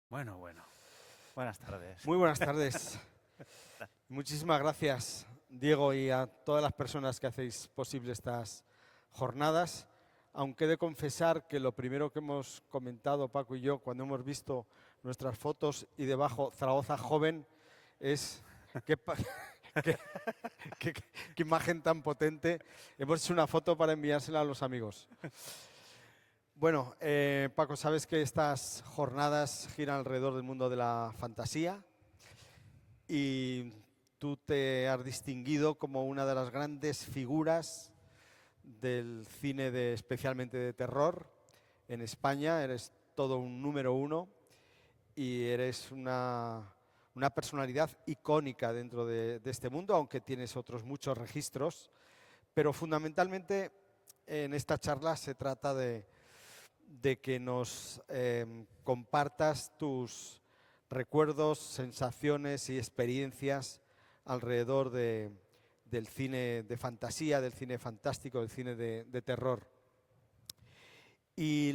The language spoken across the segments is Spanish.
Bueno, bueno. Buenas tardes. Muy buenas tardes. Muchísimas gracias, Diego, y a todas las personas que hacéis posible estas jornadas. Aunque he de confesar que lo primero que hemos comentado, Paco y yo, cuando hemos visto nuestras fotos y debajo Zaragoza joven, es qué, qué- qué- qué imagen tan potente. Hemos hecho una foto para enviársela a los amigos. Bueno, Paco, sabes que estas jornadas giran alrededor del mundo de la fantasía y tú te has distinguido como una de las grandes figuras del cine especialmente de terror en España. Eres todo un número uno y eres una personalidad icónica dentro de este mundo, aunque tienes otros muchos registros. Pero fundamentalmente en esta charla se trata de que nos compartas tus recuerdos, sensaciones y experiencias alrededor del cine de fantasía, del cine fantástico, del cine de terror. Y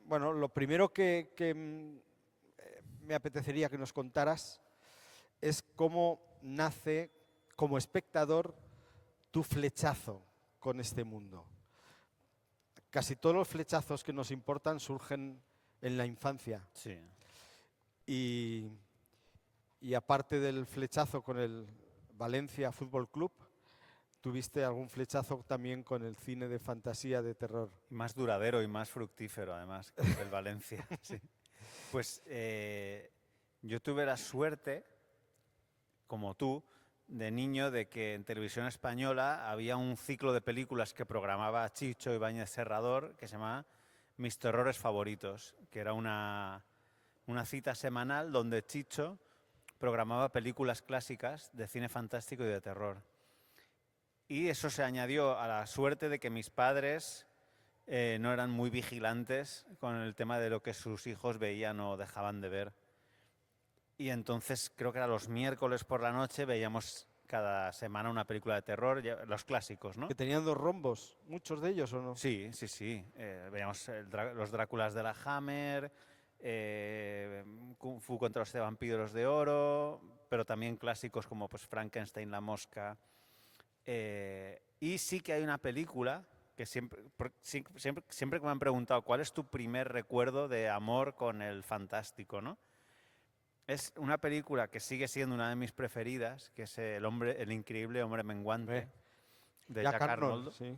bueno, lo primero que me apetecería que nos contaras es cómo nace como espectador tu flechazo con este mundo. Casi todos los flechazos que nos importan surgen en la infancia. Sí. Y, y aparte del flechazo con el Valencia Fútbol Club, ¿tuviste algún flechazo también con el cine de fantasía de terror? Y más duradero y más fructífero, además, que el del Valencia. Sí. Pues yo tuve la suerte, como tú, de niño, de que en Televisión Española había un ciclo de películas que programaba Chicho Ibáñez Serrador que se llamaba Mis terrores favoritos, que era una cita semanal donde Chicho programaba películas clásicas de cine fantástico y de terror. Y eso se añadió a la suerte de que mis padres no eran muy vigilantes con el tema de lo que sus hijos veían o dejaban de ver. Y entonces creo que era los miércoles por la noche veíamos cada semana una película de terror, los clásicos, ¿no? Que tenían dos rombos, muchos de ellos o no. Sí, sí, sí. Veíamos los Dráculas de la Hammer, Kung Fu contra los vampiros de oro, pero también clásicos como pues Frankenstein, La Mosca. Y sí que hay una película que siempre que me han preguntado cuál es tu primer recuerdo de amor con el fantástico, ¿no? Es una película que sigue siendo una de mis preferidas, que es El increíble hombre menguante, de Jack Jack Arnold, Arnold. sí.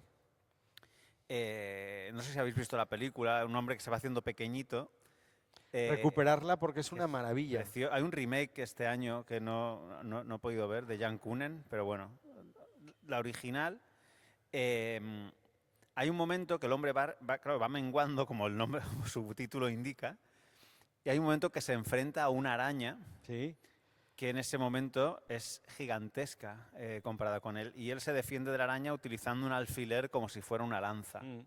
No sé si habéis visto la película, un hombre que se va haciendo pequeñito. Recuperarla porque es Que una es maravilla. Hay un remake este año que no he podido ver, de Jan Kunen, pero bueno, la original. eh, Hay un momento que el hombre claro, va menguando, como el nombre, como su título indica, y hay un momento que se enfrenta a una araña Sí. que en ese momento es gigantesca comparada con él, y él se defiende de la araña utilizando un alfiler como si fuera una lanza. Mm.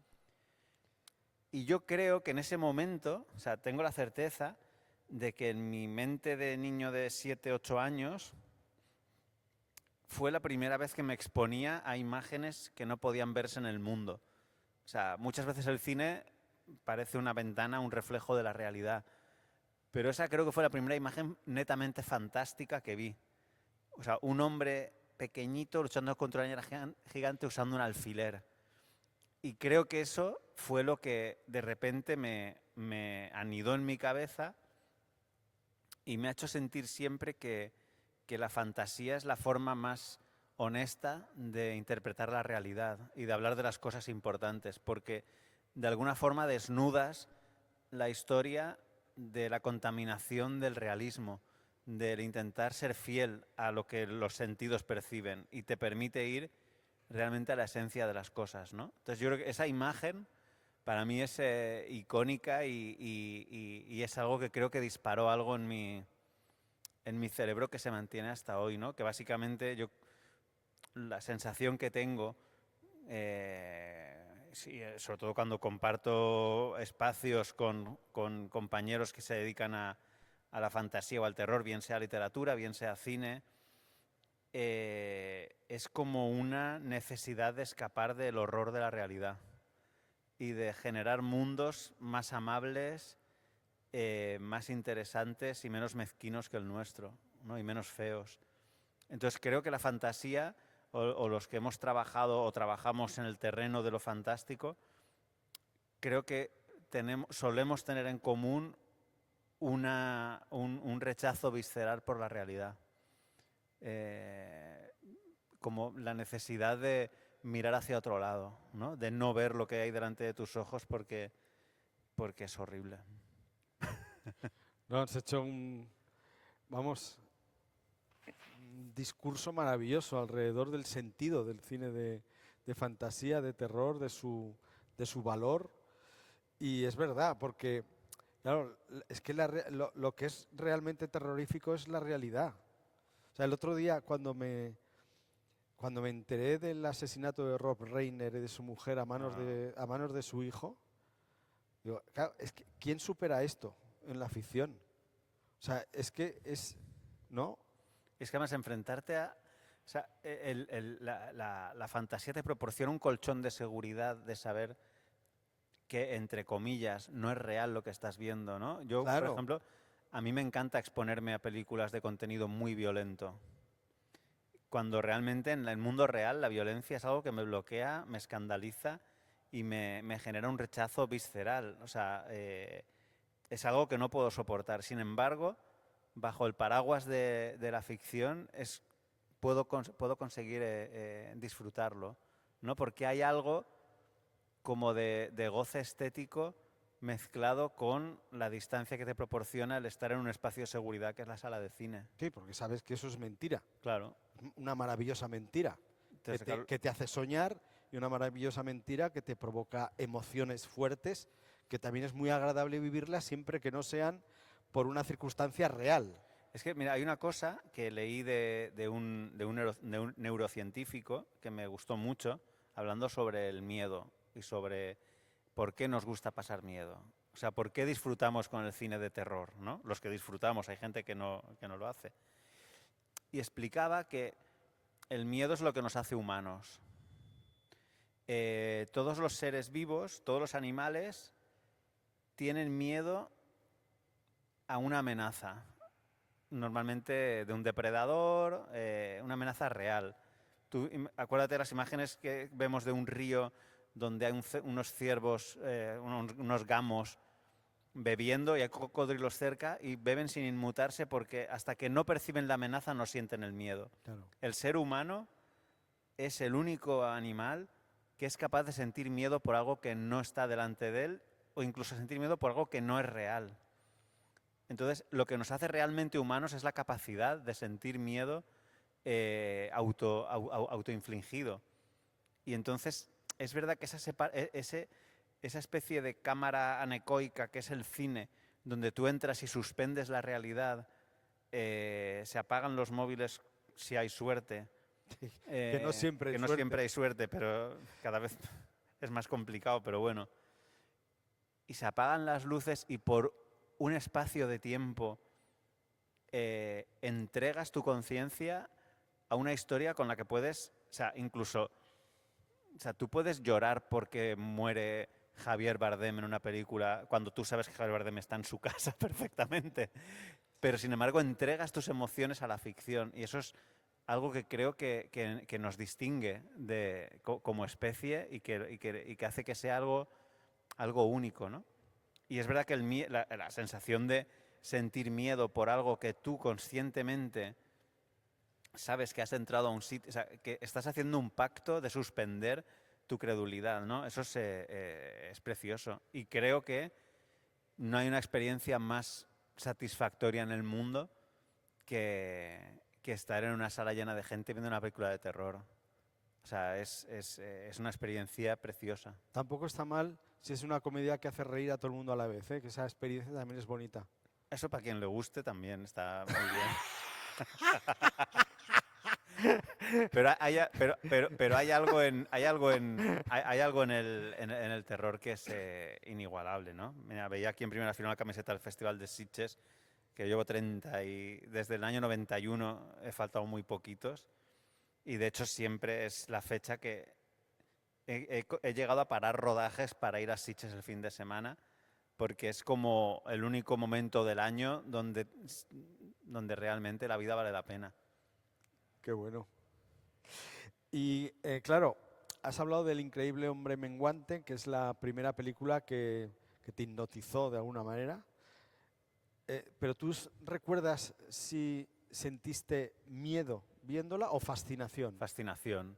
Y yo creo que en ese momento, o sea, tengo la certeza de que en mi mente de niño de 7, 8 años fue la primera vez que me exponía a imágenes que no podían verse en el mundo. O sea, muchas veces el cine parece una ventana, un reflejo de la realidad. Pero esa creo que fue la primera imagen netamente fantástica que vi. O sea, un hombre pequeñito luchando contra una araña gigante usando un alfiler. Y creo que eso fue lo que de repente me anidó en mi cabeza y me ha hecho sentir siempre que la fantasía es la forma más honesta de interpretar la realidad y de hablar de las cosas importantes, porque de alguna forma desnudas la historia de la contaminación del realismo, del intentar ser fiel a lo que los sentidos perciben, y te permite ir realmente a la esencia de las cosas, ¿no? Entonces yo creo que esa imagen para mí es icónica y es algo que creo que disparó algo en mi cerebro que se mantiene hasta hoy, ¿no? Que básicamente la sensación que tengo, sí, sobre todo cuando comparto espacios con compañeros que se dedican a la fantasía o al terror, bien sea literatura, bien sea cine, es como una necesidad de escapar del horror de la realidad y de generar mundos más amables más interesantes y menos mezquinos que el nuestro, ¿no? Y menos feos. Entonces creo que la fantasía, o los que hemos trabajado o trabajamos en el terreno de lo fantástico, creo que solemos tener en común un rechazo visceral por la realidad. Como la necesidad de mirar hacia otro lado, ¿no? De no ver lo que hay delante de tus ojos porque es horrible. No, has hecho vamos, un discurso maravilloso alrededor del sentido del cine de fantasía, de terror, de su valor. Y es verdad, porque claro, es que lo que es realmente terrorífico es la realidad. O sea, el otro día cuando me enteré del asesinato de Rob Reiner y de su mujer a manos de su hijo, digo, claro, es que ¿quién supera esto en la ficción? O sea, es que ¿no? Es que además enfrentarte a... O sea, la fantasía te proporciona un colchón de seguridad de saber que, entre comillas, no es real lo que estás viendo, ¿no? Yo, por Claro. ejemplo, a mí me encanta exponerme a películas de contenido muy violento. Cuando realmente en el mundo real la violencia es algo que me bloquea, me escandaliza y me genera un rechazo visceral. O sea, es algo que no puedo soportar. Sin embargo, bajo el paraguas de la ficción puedo conseguir disfrutarlo, ¿no? Porque hay algo como de goce estético mezclado con la distancia que te proporciona el estar en un espacio de seguridad que es la sala de cine. Sí, porque sabes que eso es mentira. Claro. Una maravillosa mentira Entonces, claro, que te hace soñar y una maravillosa mentira que te provoca emociones fuertes, que también es muy agradable vivirlas siempre que no sean por una circunstancia real. es que, mira, hay una cosa que leí de un neurocientífico que me gustó mucho, hablando sobre el miedo y sobre por qué nos gusta pasar miedo. O sea, por qué disfrutamos con el cine de terror, ¿no? Los que disfrutamos, hay gente que no lo hace. Y explicaba que el miedo es lo que nos hace humanos. Todos los seres vivos, todos los animales, tienen miedo a una amenaza. Normalmente de un depredador, una amenaza real. Tú acuérdate de las imágenes que vemos de un río donde hay unos ciervos, unos gamos bebiendo y hay cocodrilos cerca y beben sin inmutarse porque hasta que no perciben la amenaza no sienten el miedo. Claro. El ser humano es el único animal que es capaz de sentir miedo por algo que no está delante de él o incluso sentir miedo por algo que no es real. Entonces, lo que nos hace realmente humanos es la capacidad de sentir miedo autoinfligido. Y entonces, es verdad que esa especie de cámara anecoica que es el cine, donde tú entras y suspendes la realidad, se apagan los móviles si hay suerte. Que no siempre hay que no suerte. siempre hay suerte, pero cada vez es más complicado, pero bueno. Y se apagan las luces y por un espacio de tiempo entregas tu conciencia a una historia con la que puedes, o sea, incluso, o sea, tú puedes llorar porque muere Javier Bardem en una película cuando tú sabes que Javier Bardem está en su casa perfectamente, pero sin embargo entregas tus emociones a la ficción y eso es algo que creo que nos distingue como especie y que hace que sea algo único, ¿no? Y es verdad que la sensación de sentir miedo por algo que tú conscientemente sabes que has entrado a un sitio, o sea, que estás haciendo un pacto de suspender tu credulidad, ¿no? Eso es precioso. Y creo que no hay una experiencia más satisfactoria en el mundo que estar en una sala llena de gente viendo una película de terror. O sea, es una experiencia preciosa. Tampoco está mal si es una comedia que hace reír a todo el mundo a la vez, ¿eh? Que esa experiencia también es bonita. Eso para quien le guste también está muy bien. Pero hay algo en el terror que es inigualable, ¿no? Mira, veía aquí en primera fila una camiseta del Festival de Sitges, que llevo 30 y desde el año 91 he faltado muy poquitos. Y de hecho siempre es la fecha que he llegado a parar rodajes para ir a Sitges el fin de semana porque es como el único momento del año donde realmente la vida vale la pena. Qué bueno. Y claro, has hablado del Increíble Hombre Menguante, que es la primera película que te hipnotizó de alguna manera. Pero ¿tú recuerdas si sentiste miedo viéndola o fascinación? Fascinación.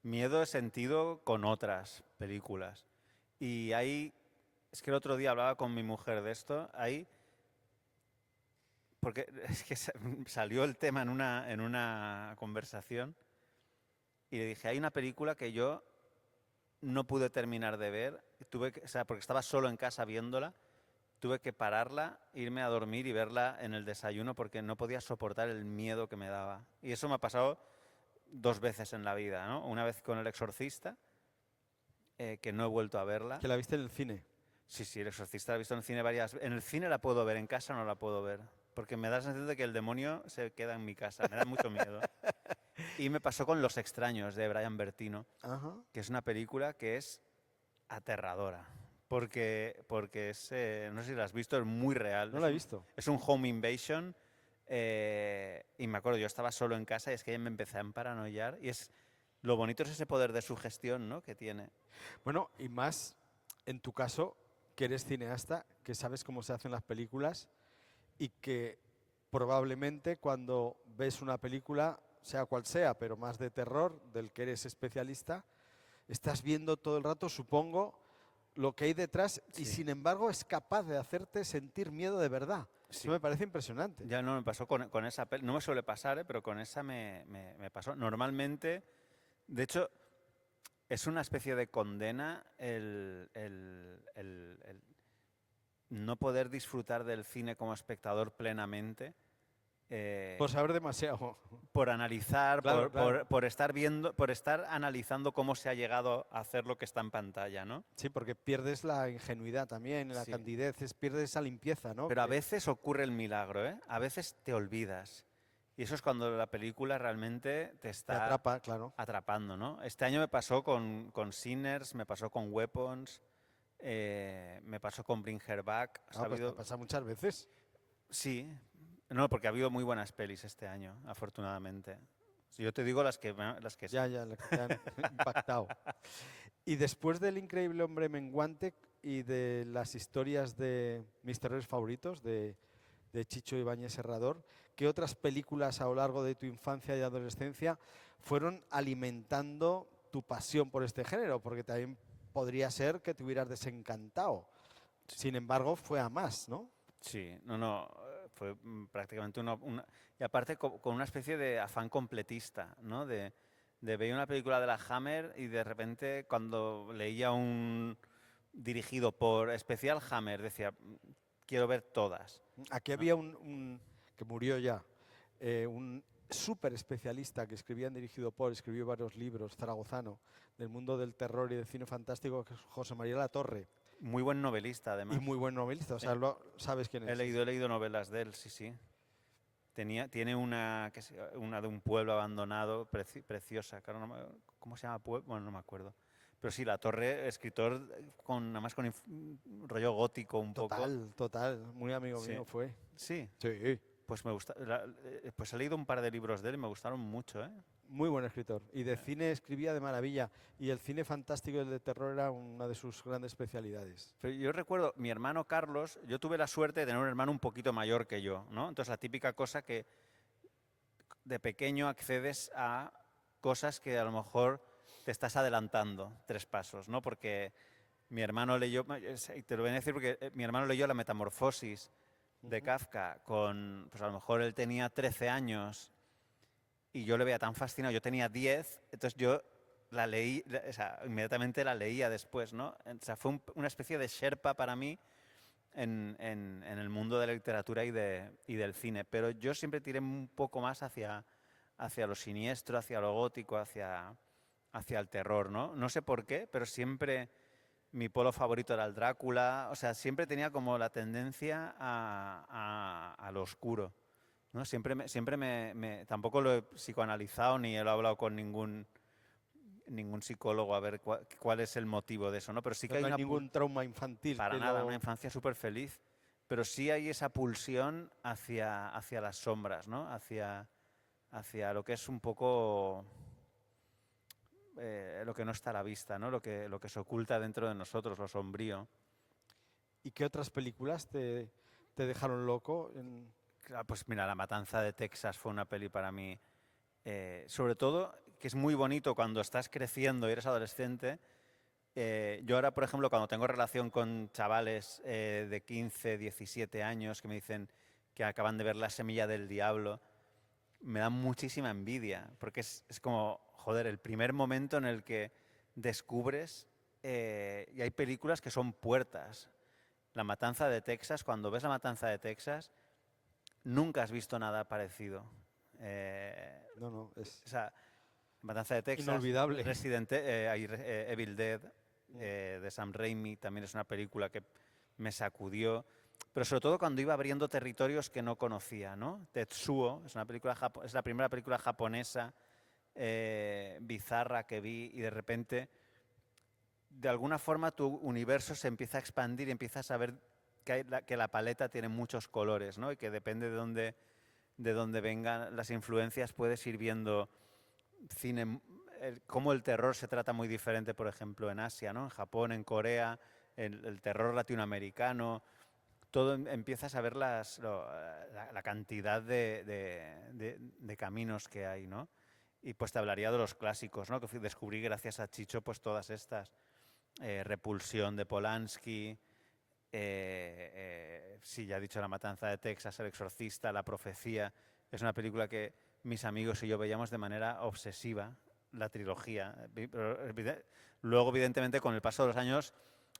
Miedo he sentido con otras películas. Y ahí, es que el otro día hablaba con mi mujer de esto, ahí, porque es que salió el tema en una conversación y le dije, hay una película que yo no pude terminar de ver, o sea, porque estaba solo en casa viéndola, tuve que pararla, irme a dormir y verla en el desayuno porque no podía soportar el miedo que me daba. Y eso me ha pasado 2 veces en la vida, ¿no? Una vez con El Exorcista, que no he vuelto a verla. Que la viste en el cine. Sí, El Exorcista la he visto en el cine varias veces. En el cine la puedo ver, en casa no la puedo ver. Porque me da la sensación de que el demonio se queda en mi casa. Me da mucho miedo. Y me pasó con Los Extraños, de Brian Bertino, Ajá. que es una película que es aterradora. Porque es, no sé si la has visto, es muy real. No la he visto. Es un home invasion. Y me acuerdo, yo estaba solo en casa y es que me empecé a emparanoiar. Y lo bonito es ese poder de sugestión, ¿no?, que tiene. Bueno, y más en tu caso, que eres cineasta, que sabes cómo se hacen las películas y que probablemente cuando ves una película, sea cual sea, pero más de terror, del que eres especialista, estás viendo todo el rato, supongo, lo que hay detrás y Sí. sin embargo es capaz de hacerte sentir miedo de verdad. Sí. Eso me parece impresionante. Ya no me pasó con esa peli, no me suele pasar, pero con esa me pasó. Normalmente, de hecho, es una especie de condena el no poder disfrutar del cine como espectador plenamente. Por saber demasiado. Por analizar, Claro, claro. por estar viendo, por estar analizando cómo se ha llegado a hacer lo que está en pantalla, ¿no? Sí, porque pierdes la ingenuidad también, la Sí. candidez, pierdes esa limpieza, ¿no? Pero a veces ocurre el milagro, ¿eh? A veces te olvidas. Y eso es cuando la película realmente te te está atrapa, claro. atrapando, ¿no? Este año me pasó con Sinners, me pasó con Weapons, me pasó con Bring Her Back. O sea, ha Pues te habido- pasa muchas veces. Sí, no, porque ha habido muy buenas pelis este año, afortunadamente. Si yo te digo las que sí. Ya, las que te han impactado. Y después del Increíble Hombre Menguante y de las historias de mis terrores favoritos, de Chicho Ibáñez Serrador, ¿qué otras películas a lo largo de tu infancia y adolescencia fueron alimentando tu pasión por este género? Porque también podría ser que te hubieras desencantado. Sin embargo, fue a más, ¿no? Sí, no, fue prácticamente y aparte con una especie de afán completista, ¿no? De ver una película de la Hammer y de repente cuando leía un dirigido por Especial Hammer decía, quiero ver todas. Aquí ¿No? había un que murió ya, un súper especialista que escribía en Dirigido por, escribió varios libros, zaragozano, del mundo del terror y del cine fantástico, que es José María Latorre. Muy buen novelista, Y además. muy buen novelista, o sea, sabes quién He es. leído novelas de él, sí. Tiene una de un pueblo abandonado, preciosa. Claro, ¿cómo se llama? Bueno, no me acuerdo. Pero sí, La Torre, escritor nada más con rollo gótico un poco. Total, muy amigo Sí. mío fue. Sí, Sí, pues me gusta. Pues he leído un par de libros de él y me gustaron mucho, ¿eh? muy buen escritor. Y de cine escribía de maravilla. Y el cine fantástico y el de terror era una de sus grandes especialidades. Pero yo recuerdo, mi hermano Carlos, yo tuve la suerte de tener un hermano un poquito mayor que yo, ¿no? Entonces la típica cosa que de pequeño accedes a cosas que a lo mejor te estás adelantando 3 pasos, ¿no? Porque mi hermano leyó, y te lo voy a decir porque mi hermano leyó La Metamorfosis de Kafka pues a lo mejor él tenía 13 años y yo le veía tan fascinado, yo tenía 10, entonces yo la leí, o sea, inmediatamente la leía después, ¿no? O sea, fue una especie de Sherpa para mí en el mundo de la literatura y del cine, pero yo siempre tiré un poco más hacia lo siniestro, hacia lo gótico, hacia el terror, ¿no? No sé por qué, pero siempre mi polo favorito era el Drácula, o sea, siempre tenía como la tendencia a lo oscuro, ¿no? Siempre tampoco lo he psicoanalizado ni he hablado con ningún ningún psicólogo a ver cuál es el motivo de eso, ¿no? Pero sí que Pero hay no hay una ningún trauma infantil. para que nada, lo- una infancia súper feliz, pero sí hay esa pulsión hacia las sombras, ¿no? Hacia lo que es un poco lo que no está a la vista, ¿no? Lo que se oculta dentro de nosotros, lo sombrío. ¿Y qué otras películas te dejaron loco? Claro, pues mira, La Matanza de Texas fue una peli para mí, sobre todo, que es muy bonito cuando estás creciendo y eres adolescente. Yo ahora, por ejemplo, cuando tengo relación con chavales de 15, 17 años que me dicen que acaban de ver La Semilla del Diablo, me da muchísima envidia, porque es como, joder, el primer momento en el que descubres, y hay películas que son puertas. La Matanza de Texas, cuando ves La Matanza de Texas, nunca has visto nada parecido. No, es O sea, Matanza de Texas, inolvidable. Evil Dead, de Sam Raimi, también es una película que me sacudió, pero sobre todo cuando iba abriendo territorios que no conocía, ¿no? Tetsuo es es la primera película japonesa bizarra que vi, y de repente, de alguna forma, tu universo se empieza a expandir y empiezas a ver que la paleta tiene muchos colores, ¿no? Y que depende de dónde vengan las influencias, puedes ir viendo cine, cómo el terror se trata muy diferente, por ejemplo, en Asia, ¿no? En Japón, en Corea, el terror latinoamericano, todo empiezas a ver la cantidad de caminos que hay, ¿no? Y pues te hablaría de los clásicos, ¿no? Que descubrí gracias a Chicho, pues todas estas. Repulsión de Polanski, sí, ya he dicho La Matanza de Texas, El Exorcista, La Profecía. Es una película que mis amigos y yo veíamos de manera obsesiva, la trilogía. Luego, evidentemente, con el paso de los años,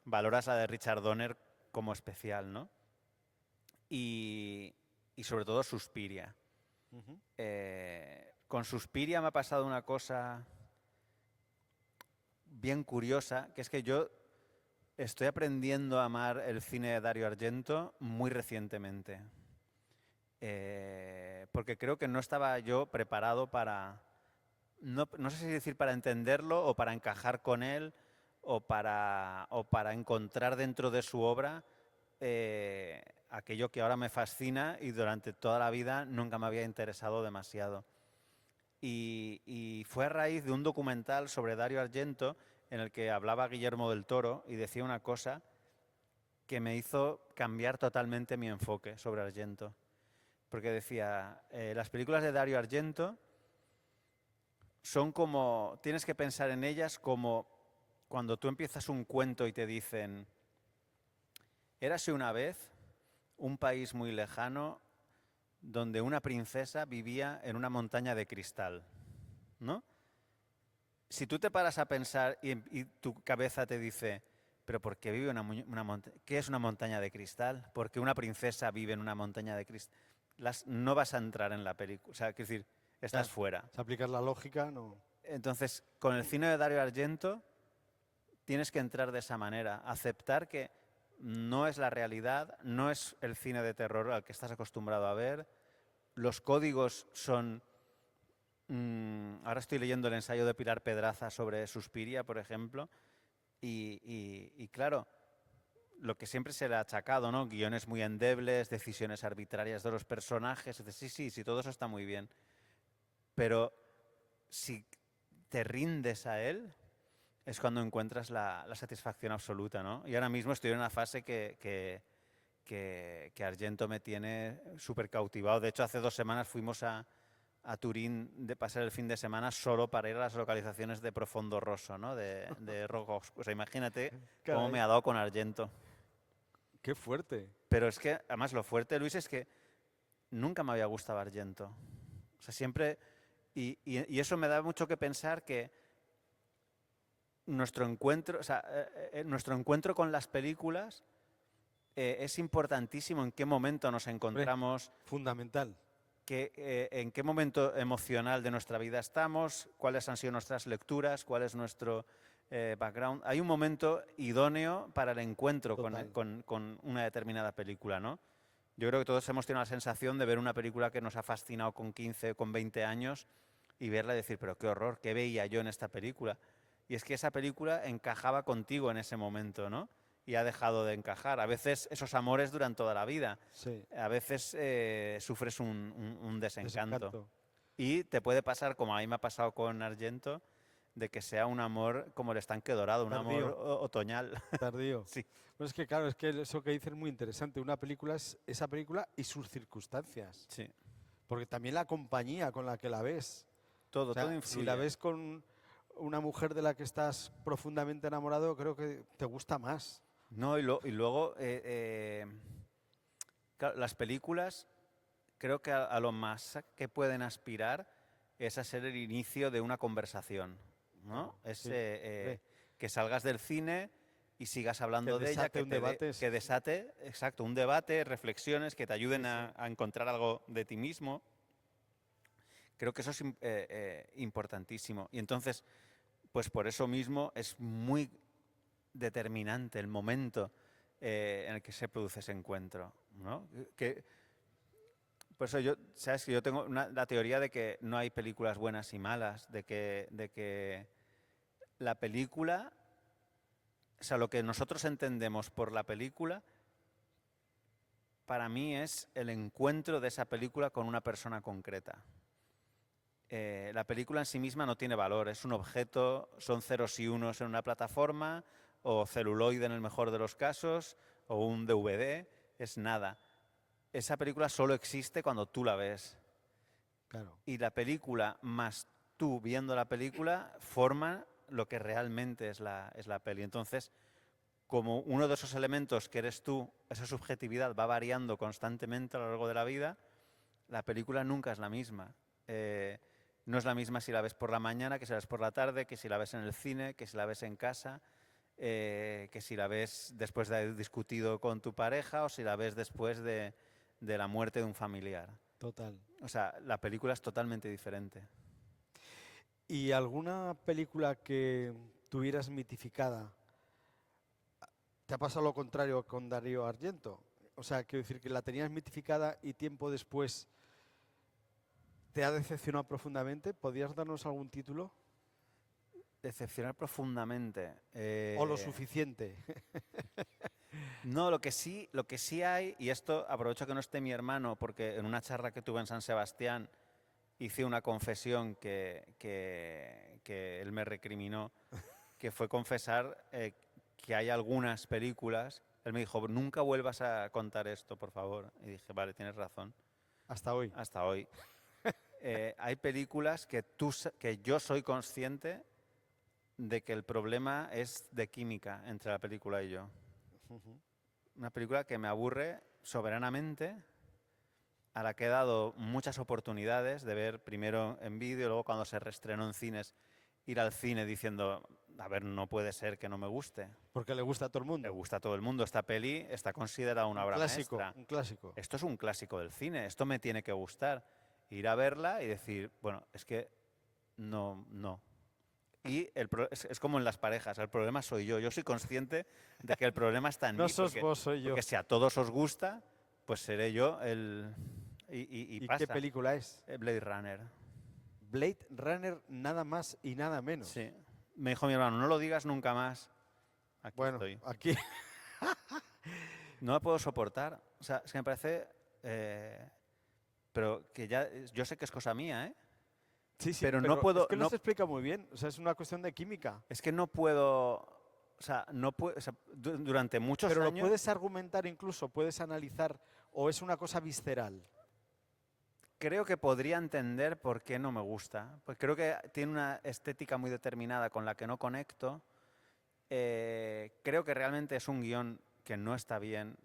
valoras la de Richard Donner como especial, ¿no? Y sobre todo Suspiria. Ujú. Con Suspiria me ha pasado una cosa bien curiosa, que es que yo estoy aprendiendo a amar el cine de Dario Argento muy recientemente. Porque creo que no estaba yo preparado para, no sé si decir para entenderlo o para encajar con él o para encontrar dentro de su obra aquello que ahora me fascina y durante toda la vida nunca me había interesado demasiado. Y fue a raíz de un documental sobre Dario Argento en el que hablaba Guillermo del Toro y decía una cosa que me hizo cambiar totalmente mi enfoque sobre Argento. Porque decía, las películas de Dario Argento son como, tienes que pensar en ellas como cuando tú empiezas un cuento y te dicen, érase una vez un país muy lejano donde una princesa vivía en una montaña de cristal, ¿no? Si tú te paras a pensar y tu cabeza te dice, pero ¿por qué vive una montaña? ¿Qué es una montaña de cristal? ¿Por qué una princesa vive en una montaña de cristal? No vas a entrar en la película, o sea, quiero decir, estás Claro, fuera. si aplicas la lógica, no. Entonces, con el cine de Dario Argento tienes que entrar de esa manera, aceptar que no es la realidad, no es el cine de terror al que estás acostumbrado a ver, los códigos son... ahora estoy leyendo el ensayo de Pilar Pedraza sobre Suspiria, por ejemplo, y claro, lo que siempre se le ha achacado, ¿no? Guiones muy endebles, decisiones arbitrarias de los personajes. Sí, todo eso está muy bien. Pero si te rindes a él, es cuando encuentras la satisfacción absoluta, ¿no? Y ahora mismo estoy en una fase que Argento me tiene súper cautivado. De hecho, hace 2 semanas fuimos a Turín de pasar el fin de semana solo para ir a las localizaciones de Profondo Rosso, ¿no? De Rock. O sea, imagínate cómo me Caray, ha dado con Argento. qué fuerte. Pero es que, además, lo fuerte, Luis, es que nunca me había gustado Argento. O sea, siempre... Y eso me da mucho que pensar que nuestro encuentro, o sea, nuestro encuentro con las películas es importantísimo en qué momento nos Hombre, encontramos, fundamental. en qué momento emocional de nuestra vida estamos, cuáles han sido nuestras lecturas, cuál es nuestro background. Hay un momento idóneo para el encuentro Total. con una determinada película, ¿no? Yo creo que todos hemos tenido la sensación de ver una película que nos ha fascinado con 15, con 20 años y verla y decir, pero qué horror, ¿qué veía yo en esta película? Y es que esa película encajaba contigo en ese momento, ¿no? Y ha dejado de encajar. A veces esos amores duran toda la vida. Sí, A veces sufres un desencanto. desencanto. Y te puede pasar, como a mí me ha pasado con Argento, de que sea un amor como el estanque dorado, un amor Tardío. otoñal. Tardío. Sí, Pues es que claro, es que eso que dices es muy interesante. Una película es esa película y sus circunstancias. sí. Porque también la compañía con la que la ves. O Todo sea, si la influye. ves con una mujer de la que estás profundamente enamorado, creo que te gusta más. No, y luego, claro, las películas, creo que a lo más que pueden aspirar es a ser el inicio de una conversación, ¿no? Claro, Es sí. Hombre, que salgas del cine y sigas que hablando de ella, desate un debate. que desate, exacto, un debate, reflexiones que te ayuden Sí, sí. a encontrar algo de ti mismo. Creo que eso es importantísimo. Y entonces, pues por eso mismo es muy determinante el momento en el que se produce ese encuentro, ¿no? Por eso yo, sabes que yo tengo la teoría de que no hay películas buenas y malas, de que la película, o sea, lo que nosotros entendemos por la película, para mí es el encuentro de esa película con una persona concreta. La película en sí misma no tiene valor, es un objeto, son ceros y unos en una plataforma, o celuloide en el mejor de los casos, o un DVD, es nada. Esa película solo existe cuando tú la ves. Claro. Y la película más tú viendo la película forman lo que realmente es la peli. Entonces, como uno de esos elementos que eres tú, esa subjetividad va variando constantemente a lo largo de la vida, la película nunca es la misma. No es la misma si la ves por la mañana, que si la ves por la tarde, que si la ves en el cine, que si la ves en casa, que si la ves después de haber discutido con tu pareja o si la ves después de la muerte de un familiar. Total. O sea, la película es totalmente diferente. ¿Y alguna película que tuvieras mitificada? ¿Te ha pasado lo contrario con Darío Argento? O sea, quiero decir que la tenías mitificada y tiempo después te ha decepcionado profundamente. ¿Podrías darnos algún título? Decepcionar profundamente. ¿O lo suficiente? No, lo que sí hay, y esto aprovecho que no esté mi hermano, porque en una charla que tuve en San Sebastián hice una confesión que él me recriminó, que fue confesar que hay algunas películas. Él me dijo, nunca vuelvas a contar esto, por favor. Y dije, vale, tienes razón. Hasta hoy. Hasta hoy. Hay películas que yo soy consciente de que el problema es de química entre la película y yo. Ujú. Una película que me aburre soberanamente, a la que he dado muchas oportunidades de ver primero en vídeo, luego cuando se reestrenó en cines, ir al cine diciendo, a ver, no puede ser que no me guste. Porque le gusta a todo el Le mundo. gusta a todo el mundo. Esta peli está considerada una Un obra clásico, maestra. un clásico. Esto es un clásico del cine, esto me tiene que gustar. Ir a verla y decir, bueno, es que no. Y es como en las parejas, el problema soy yo. Yo soy consciente de que el problema está en No mí, sos vos, soy yo. porque si a todos os gusta, pues seré yo el... Y ¿Y qué pasa. película es? Blade Runner. Blade Runner, nada más y nada menos. Sí. Me dijo mi hermano, no lo digas nunca más. Aquí Bueno, estoy. aquí No la puedo soportar. O sea, es que me parece... pero que ya... Yo sé que es cosa mía, ¿eh? sí, sí, Pero no pero puedo... es que no se explica muy bien. O sea, es una cuestión de química. Es que no puedo... O sea, no puedo... O sea, durante muchos Pero lo años... puedes argumentar incluso, puedes analizar, o es una cosa visceral. Creo que podría entender por qué no me gusta. Pues creo que tiene una estética muy determinada con la que no conecto. Creo que realmente es un guión que no está bien,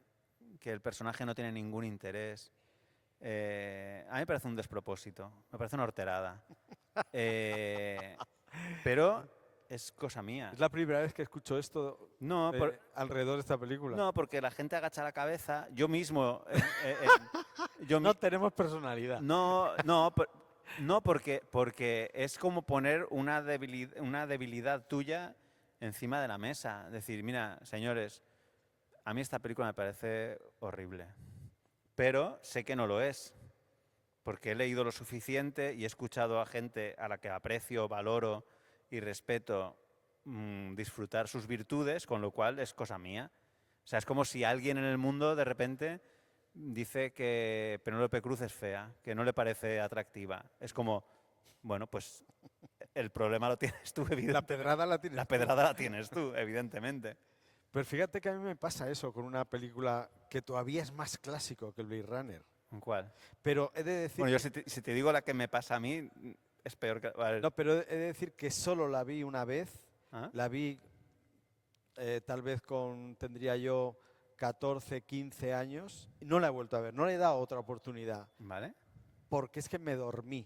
que el personaje no tiene ningún interés. A mí me parece un despropósito, me parece una horterada. Pero es cosa mía. Es la primera vez que escucho esto No, alrededor de esta película. no, porque la gente agacha la cabeza. Yo mismo... No tenemos personalidad. No, porque es como poner una debilidad tuya encima de la mesa. Decir, mira, señores, a mí esta película me parece horrible, pero sé que no lo es. porque he leído lo suficiente y he escuchado a gente a la que aprecio, valoro y respeto disfrutar sus virtudes, con lo cual es cosa mía. O sea, es como si alguien en el mundo de repente dice que Penélope Cruz es fea, que no le parece atractiva. Es como, bueno, pues el problema lo tienes tú, evidentemente. La pedrada la tienes La tú. pedrada la tienes tú, evidentemente. Pero fíjate que a mí me pasa eso con una película que todavía es más clásico que el Blade Runner. ¿Cuál? Pero he de decir Bueno, yo que, si te digo la que me pasa a mí, es peor que... Vale. no, pero he de decir que solo la vi una vez. ¿Ah? La vi tal vez tendría yo 14, 15 años. Y no la he vuelto a ver, no le he dado otra oportunidad. ¿Vale? Porque es que me dormí.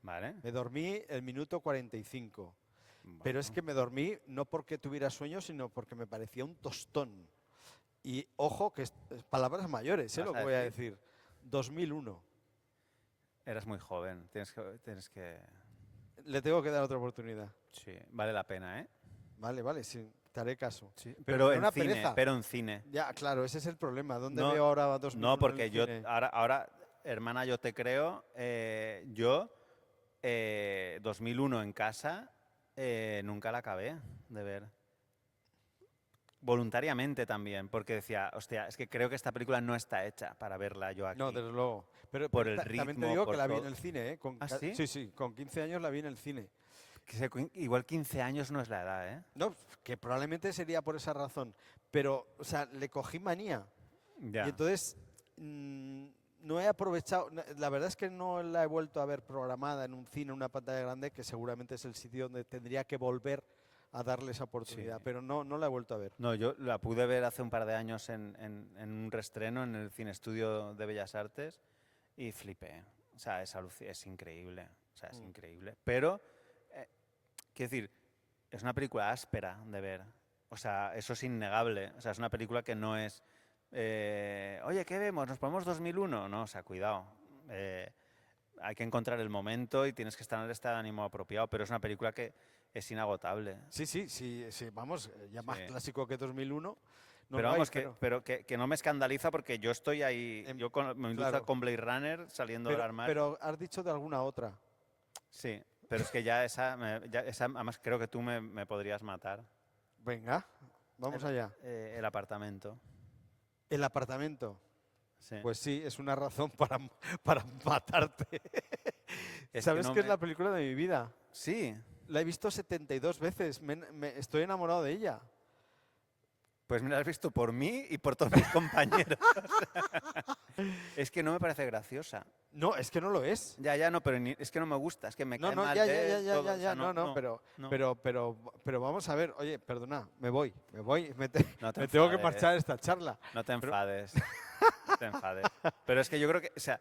¿Vale? Me dormí el minuto 45. Bueno. Pero es que me dormí no porque tuviera sueño, sino porque me parecía un tostón. Y ojo, que es palabras mayores, ¿Vas lo a que voy a decir? decir. 2001. Eras muy joven, tienes que... Le tengo que dar otra oportunidad. Sí, vale la pena, ¿eh? Vale, vale, sí, te haré caso. Sí, Pero pero me da en una cine, pereza. pero en cine. Ya, claro, ese es el problema. ¿Dónde No, veo ahora 2001 No, en porque el yo cine? ahora, hermana, yo te creo, yo 2001 en casa nunca la acabé de ver. Voluntariamente también, porque decía, hostia, es que creo que esta película no está hecha para verla yo aquí. No, desde luego. Pero, Por pero el también te ritmo, digo por que la vi todo. en el cine, ¿eh? ¿Ah, sí? Sí, sí, con 15 años la vi en el cine. Igual 15 años no es la edad, ¿eh? No, que probablemente sería por esa razón. Pero, o sea, le cogí manía. Ya. Y entonces no he aprovechado. La verdad es que no la he vuelto a ver programada en un cine, en una pantalla grande, que seguramente es el sitio donde tendría que volver a darle esa oportunidad. Sí. Pero no la he vuelto a ver. No, yo la pude ver hace un par de años en un reestreno en el Cine Estudio de Bellas Artes y flipé. O sea, es increíble. O sea, es increíble. Pero, quiero decir, es una película áspera de ver. O sea, eso es innegable. O sea, es una película que no es... oye, ¿qué vemos? ¿Nos ponemos 2001? No, o sea, cuidado. Hay que encontrar el momento y tienes que estar en el estado de ánimo apropiado, pero es una película que es inagotable. Sí, sí, sí, sí, vamos, ya más Sí. clásico que 2001. No Pero lo hay, vamos, que no me escandaliza porque yo estoy ahí, Em, yo me iluso claro. con Blade Runner saliendo del armario. pero has dicho de alguna otra. Sí, pero es que ya esa, además creo que tú me podrías matar. Venga, vamos allá. El apartamento. El apartamento. Sí. Pues sí, es una razón para matarte. Es ¿Sabes no qué es me- la película de mi vida? Sí, La he visto 72 veces. Estoy enamorado de ella. pues me la has visto por mí y por todos mis compañeros. Es que no me parece graciosa. No, es que no lo es. Ya, no, pero es que no me gusta, es que me No, cae no, mal ya, él, ya, todo, ya, o sea, ya, no, no. pero vamos a ver. Oye, perdona, me voy, No te me tengo que enfades. marchar de esta charla. No te enfades. No te enfades. Pero es que yo creo que, o sea,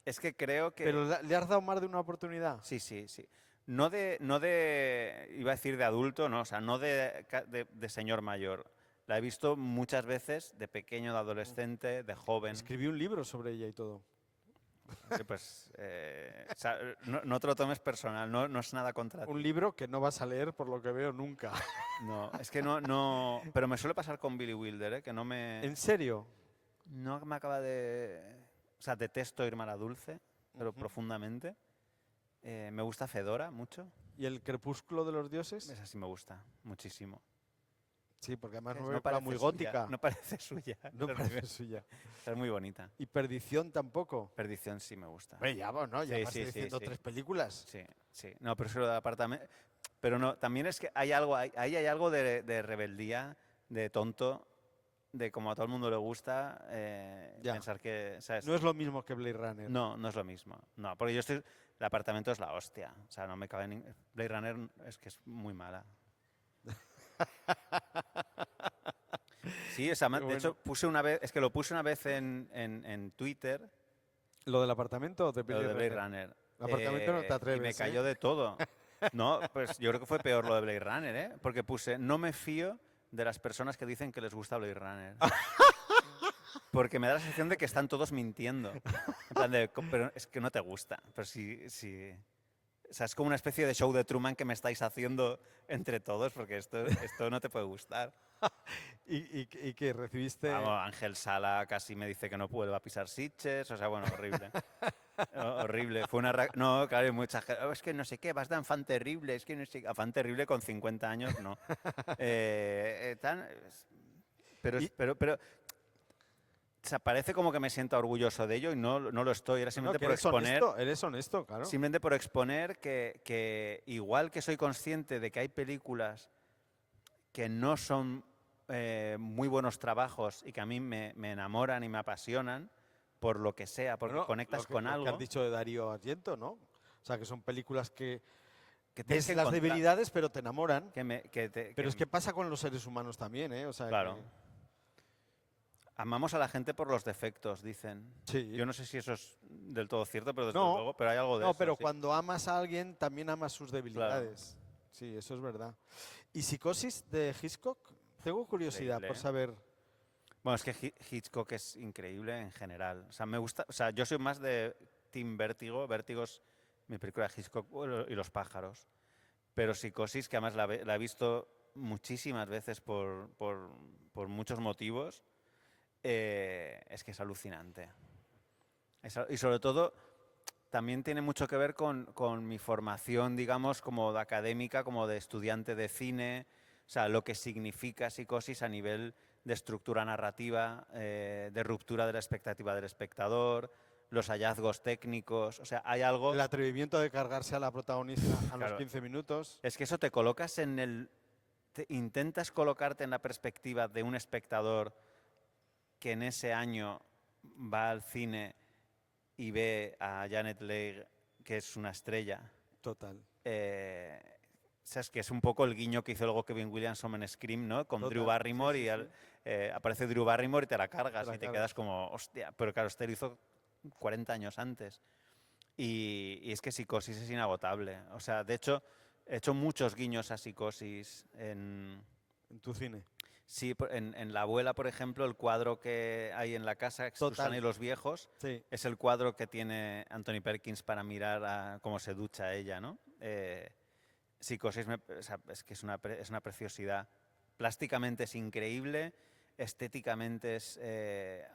es que creo que... Pero ¿le has dado más de una oportunidad? Sí. No de, iba a decir de adulto, no, o sea, no de señor mayor. La he visto muchas veces de pequeño, de adolescente, de joven. Escribí un libro sobre ella y todo. Sí, pues, o sea, no te lo tomes personal, no es nada contra ti. Un libro que no vas a leer por lo que veo nunca. No, es que no, pero me suele pasar con Billy Wilder, que no ¿En serio? me acaba de, o sea, detesto Irmara Dulce, pero Ujú. profundamente. Me gusta Fedora mucho, ¿Y el crepúsculo de los dioses? esa sí me gusta muchísimo. Sí, porque además es No una película parece muy suya, gótica. no parece suya. No parece suya. Es muy bonita. Y Perdición tampoco. Perdición sí me gusta. Hombre, ya, bueno, ya Sí, me sí, estoy sí, diciendo sí. 3 películas. Sí. No, pero eso lo del apartamento. Pero no, también es que hay algo, ahí hay algo de rebeldía, de tonto, de como a todo el mundo le gusta Ya. pensar que, ¿sabes? No es lo mismo que Blade Runner. No es lo mismo. No, porque el apartamento es la hostia. O sea, no me cabe ni... Blade Runner es que es muy mala. Sí, o sea, Qué de bueno. hecho, es que lo puse una vez en Twitter, ¿Lo del apartamento o de lo Blade de Blade Runner? Runner. El apartamento no te atreves, Y me ¿eh? cayó de todo. No, pues yo creo que fue peor lo de Blade Runner, ¿eh? Porque puse, no me fío de las personas que dicen que les gusta Blade Runner. Porque me da la sensación de que están todos mintiendo. En plan de, pero es que no te gusta. Pero sí. O sea, es como una especie de show de Truman que me estáis haciendo entre todos, porque esto no te puede gustar. ¿Y que recibiste? Vamos, Ángel Sala casi me dice que no vuelva a pisar Sitges, o sea, bueno, horrible. Horrible. Fue una no, claro, hay mucha gente. "Oh, es que no sé qué, vas de fan terrible, es que no sé qué". Fan terrible con 50 años, no. Pero, Y, pero, o sea, parece como que me siento orgulloso de ello y no lo estoy. Era no, simplemente que por exponer, eres honesto, claro. simplemente por exponer que igual que soy consciente de que hay películas que no son muy buenos trabajos y que a mí me enamoran y me apasionan por lo que sea, porque Bueno, conectas con lo que has algo dicho de Darío Argento, ¿no? O sea, que son películas que que tienes ves que las encontrar. debilidades, pero te enamoran. Que Pero es que pasa con los seres humanos también, ¿eh? O sea, claro. que Amamos a la gente por los defectos, dicen. sí. Yo no sé si eso es del todo cierto, pero desde No, luego, pero hay algo de no, eso, pero sí. cuando amas a alguien, también amas sus Claro, debilidades. Sí, eso es verdad. ¿Y Psicosis de Hitchcock? Tengo curiosidad increíble, por ¿eh? saber. Bueno, es que Hitchcock es increíble en general. O sea, me gusta, o sea, yo soy más de Team Vértigo. Vértigo es mi película de Hitchcock y Los pájaros. Pero Psicosis, que además la he visto muchísimas veces por muchos motivos, es que es alucinante. Y sobre todo, también tiene mucho que ver con mi formación, digamos, como de académica, como de estudiante de cine, o sea, lo que significa Psicosis a nivel de estructura narrativa, de ruptura de la expectativa del espectador, los hallazgos técnicos, o sea, hay algo, El atrevimiento de cargarse a la protagonista a los claro, 15 minutos. es que eso te colocas intentas colocarte en la perspectiva de un espectador que en ese año va al cine y ve a Janet Leigh, que es una estrella. Total, eh, sabes que es un poco el guiño que hizo luego Kevin Williamson en Scream, ¿no? Con Drew total. Sí, Barrymore sí, y sí. aparece Drew Barrymore y te la Te cargas la y te quedas cargas. como, hostia, pero claro, este lo hizo 40 años antes. Y es que Psicosis es inagotable. O sea, de hecho, he hecho muchos guiños a Psicosis En tu cine. sí, en La abuela, por ejemplo, el cuadro que hay en la casa, Susana y Total. los viejos, Sí. es el cuadro que tiene Anthony Perkins para mirar a cómo se ducha ella, ¿no? Psicosis o sea, es que es una preciosidad. Plásticamente es increíble, estéticamente es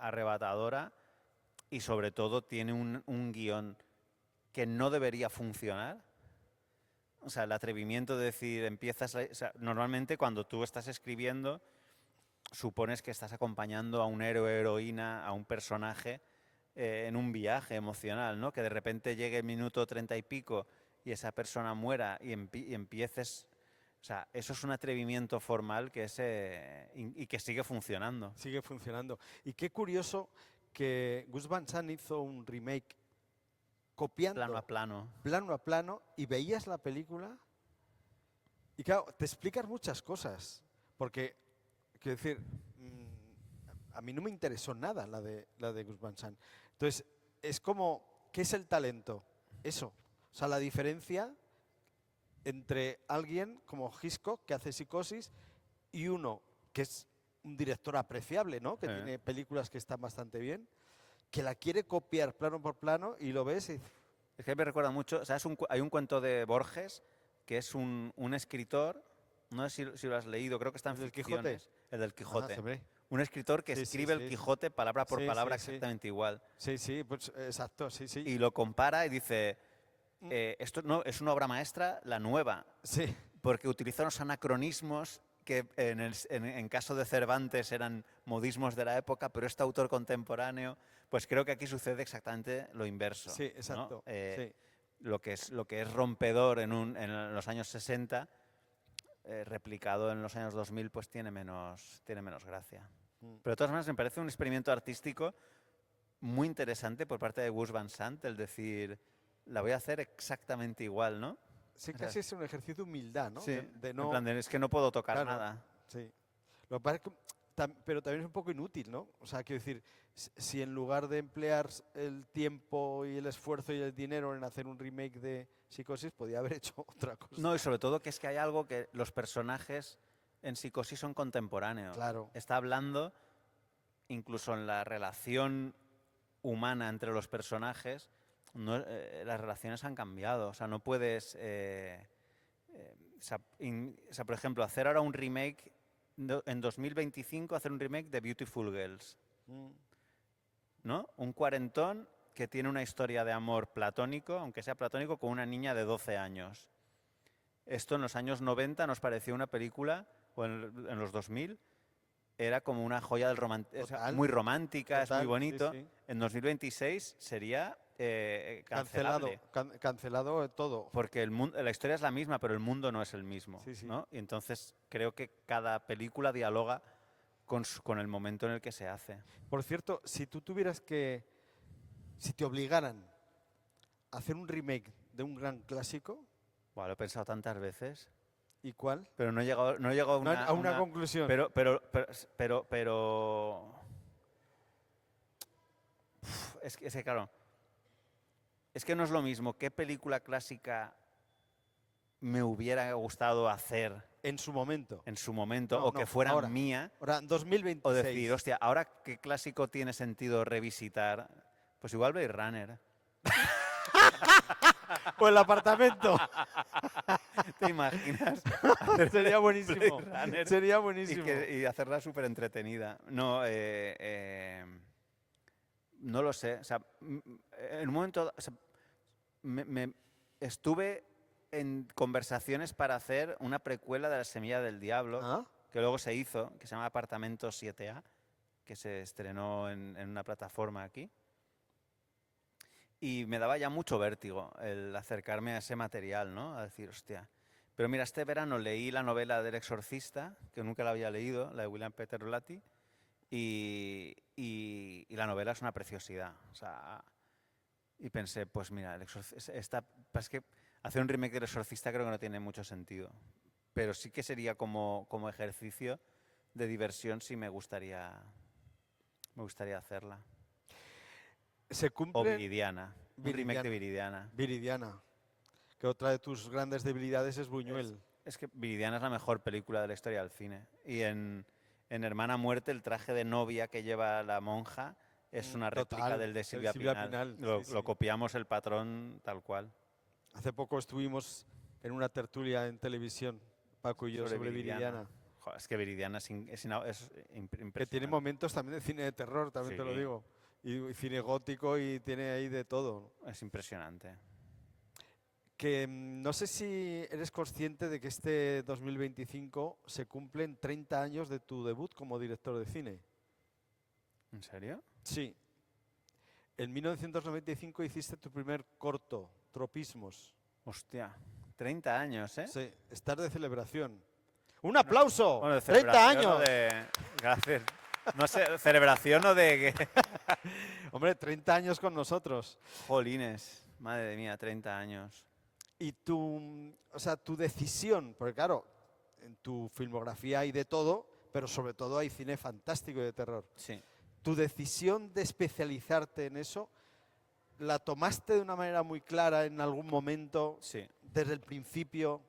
arrebatadora y sobre todo tiene un guión que no debería funcionar. O sea, el atrevimiento de decir, o sea, normalmente cuando tú estás escribiendo supones que estás acompañando a un héroe, heroína, a un personaje en un viaje emocional, ¿no? Que de repente llegue el minuto 30 y pico y esa persona muera y empieces... O sea, eso es un atrevimiento formal que y que sigue funcionando. Sigue funcionando. Y qué curioso que Gus Van Sant hizo un remake Plano a copiando plano. plano a plano y veías la película y claro, te explicas muchas cosas. Porque, quiero decir, a mí no me interesó nada la de Gus Van Sant. Entonces, es como, ¿qué es el talento? Eso. O sea, la diferencia entre alguien como Hitchcock, que hace Psicosis, y uno que es un director apreciable, ¿no? Que tiene películas que están bastante bien, que la quiere copiar plano por plano y lo ves y Es que me recuerda mucho, o sea, hay un cuento de Borges que es un escritor, no sé si lo has leído, creo que está en ¿el del Quijote? ficciones, el del Ah, Quijote. se ve. Un escritor que Sí, sí, escribe el sí, sí. Quijote palabra por Sí, palabra sí, sí. exactamente igual. Sí, sí, pues exacto, sí, sí. Y lo compara y dice, Mm, esto no es una obra maestra, la nueva, sí, porque utiliza unos anacronismos que en caso de Cervantes eran modismos de la época, pero este autor contemporáneo, pues creo que aquí sucede exactamente lo inverso, sí, ¿no? exacto. Sí. Lo que es rompedor en los años 60, replicado en los años 2000, pues tiene menos gracia. Mm. Pero de todas maneras me parece un experimento artístico muy interesante por parte de Gus Van Sant, el decir, la voy a hacer exactamente igual, ¿no? Sí, O sea, casi es un ejercicio de humildad, ¿no? sí, De en plan no, de, es que no puedo tocar claro, nada. sí. Lo que pasa es que pero también es un poco inútil, ¿no? O sea, quiero decir, si en lugar de emplear el tiempo y el esfuerzo y el dinero en hacer un remake de Psicosis, podía haber hecho otra cosa. No, y sobre todo que es que hay algo que los personajes en Psicosis son contemporáneos. Claro, Está hablando, incluso en la relación humana entre los personajes, las relaciones han cambiado. O sea, no puedes... o sea, por ejemplo, hacer ahora un remake, en 2025, hacer un remake de Beautiful Girls, mm, ¿no? Un cuarentón que tiene una historia de amor platónico, aunque sea platónico, con una niña de 12 años. Esto en los años 90 nos pareció una película, o en los 2000, era como una joya del romanticismo, Total, muy romántica, es muy total, sí, bonito. sí. En 2026 sería cancelable. Cancelado todo. Porque la historia es la misma, pero el mundo no es el mismo, Sí, sí. ¿no? Y entonces creo que cada película dialoga con el momento en el que se hace. Por cierto, si te obligaran a hacer un remake de un gran clásico, Buah, lo he pensado tantas veces, ¿y cuál? pero no he llegado a No, a una conclusión. pero es que claro, es que no es lo mismo qué película clásica me hubiera gustado hacer En su momento. en su momento No, o que no, fuera ahora. mía. Ahora, 2026. O decir, hostia, ahora qué clásico tiene sentido revisitar. Pues igual Blade Runner. O el apartamento. ¿Te imaginas? Sería buenísimo. Blade Runner Sería buenísimo. y hacerla súper entretenida. No, no lo sé. O sea, en un momento o sea, estuve en conversaciones para hacer una precuela de La Semilla del Diablo, ¿Ah? que luego se hizo, que se llama Apartamento 7A, que se estrenó en una plataforma aquí. Y me daba ya mucho vértigo el acercarme a ese material, ¿no? A decir, hostia. Pero mira, este verano leí la novela del Exorcista, que nunca la había leído, la de William Peter Blatty, y la novela es una preciosidad. O sea, y pensé, pues mira, es que hacer un remake del Exorcista creo que no tiene mucho sentido. Pero sí que sería como ejercicio de diversión, sí me gustaría hacerla. Se O cumple Viridiana, un remake de Viridiana. Viridiana, que otra de tus grandes debilidades es Buñuel. Es que Viridiana es la mejor película de la historia del cine. Y en Hermana Muerte, el traje de novia que lleva la monja es una réplica Total, del de del Silvia Silvia Pinal. Pinal, Lo sí, sí. copiamos el patrón tal cual. Hace poco estuvimos en una tertulia en televisión, Paco y yo, sobre Viridiana. Joder, es que Viridiana es impresionante. Que tiene momentos también de cine de terror, también te lo Sí. digo. Y cine gótico y tiene ahí de todo. Es impresionante. Que no sé si eres consciente de que este 2025 se cumplen 30 años de tu debut como director de cine. ¿En serio? Sí. En 1995 hiciste tu primer corto, Tropismos. Hostia, 30 años, ¿eh? Sí, estás de celebración. ¡Un aplauso! Bueno, de 30 celebración o años. Gracias. No sé, celebración o de qué. Hombre, 30 años con nosotros. Jolines, madre mía, 30 años. Y tu decisión, porque claro, en tu filmografía hay de todo, pero sobre todo hay cine fantástico y de terror. Sí. Tu decisión de especializarte en eso, ¿la tomaste de una manera muy clara en algún momento, Sí. desde el principio?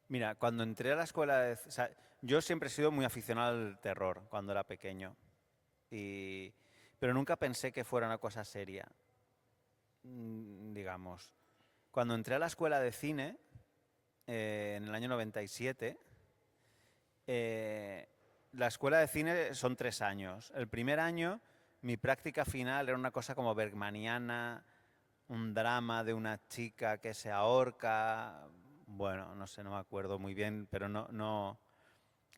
Mira, cuando entré a la escuela, o sea, yo siempre he sido muy aficionado al terror cuando era pequeño, pero nunca pensé que fuera una cosa seria, digamos. Cuando entré a la escuela de cine, en el año 97, la escuela de cine son 3 años. El primer año, mi práctica final era una cosa como bergmaniana, un drama de una chica que se ahorca. Bueno, no sé, no me acuerdo muy bien, pero no.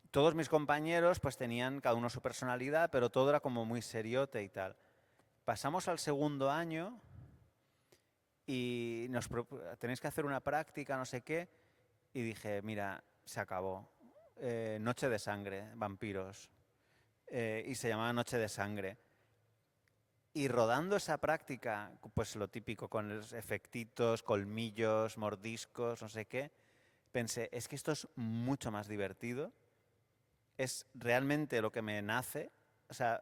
Todos mis compañeros pues tenían cada uno su personalidad, pero todo era como muy seriote y tal. Pasamos al segundo año y tenéis que hacer una práctica, no sé qué, y dije, mira, se acabó. Noche de sangre, vampiros. Y se llamaba Noche de sangre. Y rodando esa práctica, pues lo típico, con los efectitos, colmillos, mordiscos, no sé qué, pensé, es que esto es mucho más divertido, es realmente lo que me nace. O sea,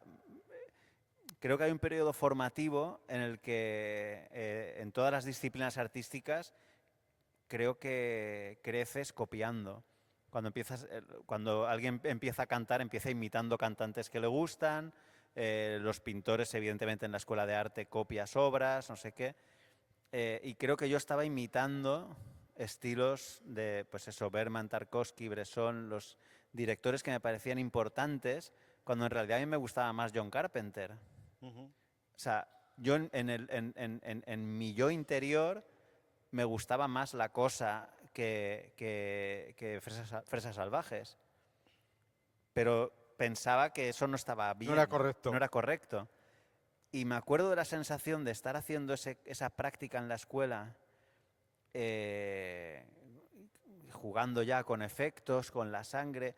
creo que hay un periodo formativo en el que en todas las disciplinas artísticas creo que creces copiando. Cuando alguien empieza a cantar, empieza imitando cantantes que le gustan. Los pintores, evidentemente, en la escuela de arte copias obras, no sé qué. Y creo que yo estaba imitando estilos de, pues eso, Bergman, Tarkovsky, Bresson, los directores que me parecían importantes, cuando en realidad a mí me gustaba más John Carpenter. O sea, yo en mi yo interior me gustaba más La Cosa que Fresas Salvajes. Pero pensaba que eso no estaba bien. No era correcto. No era correcto. Y me acuerdo de la sensación de estar haciendo esa práctica en la escuela, jugando ya con efectos, con la sangre.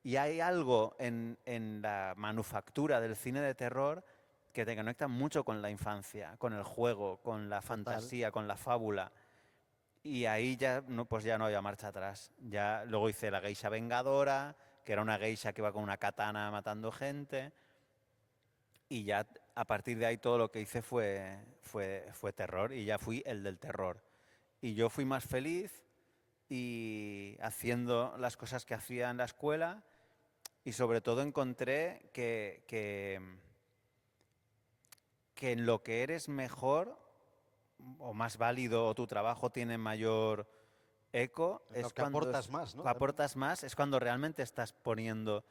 Y hay algo en la manufactura del cine de terror que te conecta mucho con la infancia, con el juego, con la fantasía, con la fábula. Y ahí ya no, pues ya no había marcha atrás. Ya luego hice La Geisha Vengadora, que era una geisha que iba con una katana matando gente. Y ya a partir de ahí todo lo que hice fue terror, y ya fui el del terror. Y yo fui más feliz y haciendo las cosas que hacía en la escuela, y sobre todo encontré que en lo que eres mejor o más válido, o tu trabajo tiene mayor eco, En lo es que cuando aportas más, ¿no? aportas más, es cuando realmente estás poniendo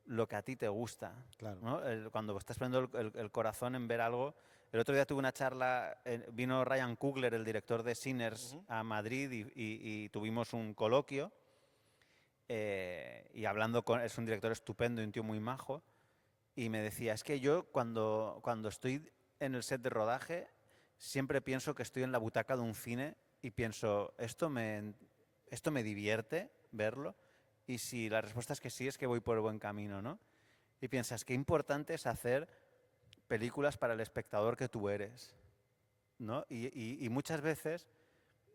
lo que a ti te gusta. Claro. ¿No? Cuando estás poniendo el corazón en ver algo. El otro día tuve una charla, vino Ryan Coogler, el director de Sinners, a Madrid, y tuvimos un coloquio. Y hablando es un director estupendo y un tío muy majo. Y me decía, es que yo cuando estoy en el set de rodaje, siempre pienso que estoy en la butaca de un cine y pienso, esto me divierte verlo. Y si la respuesta es que sí, es que voy por el buen camino, ¿no? Y piensas, qué importante es hacer películas para el espectador que tú eres, ¿no? Y muchas veces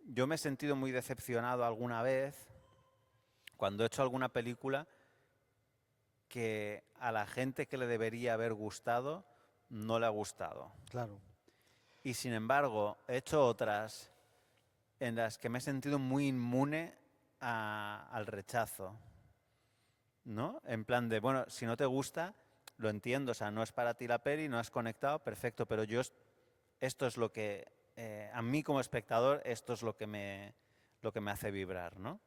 yo me he sentido muy decepcionado alguna vez cuando he hecho alguna película que a la gente que le debería haber gustado no le ha gustado. Claro. Y sin embargo, he hecho otras en las que me he sentido muy inmune al rechazo, ¿no? En plan de, bueno, si no te gusta, lo entiendo, o sea, no es para ti la peli, no has conectado, perfecto, pero esto es lo que, a mí como espectador, esto es lo que me hace vibrar, ¿no?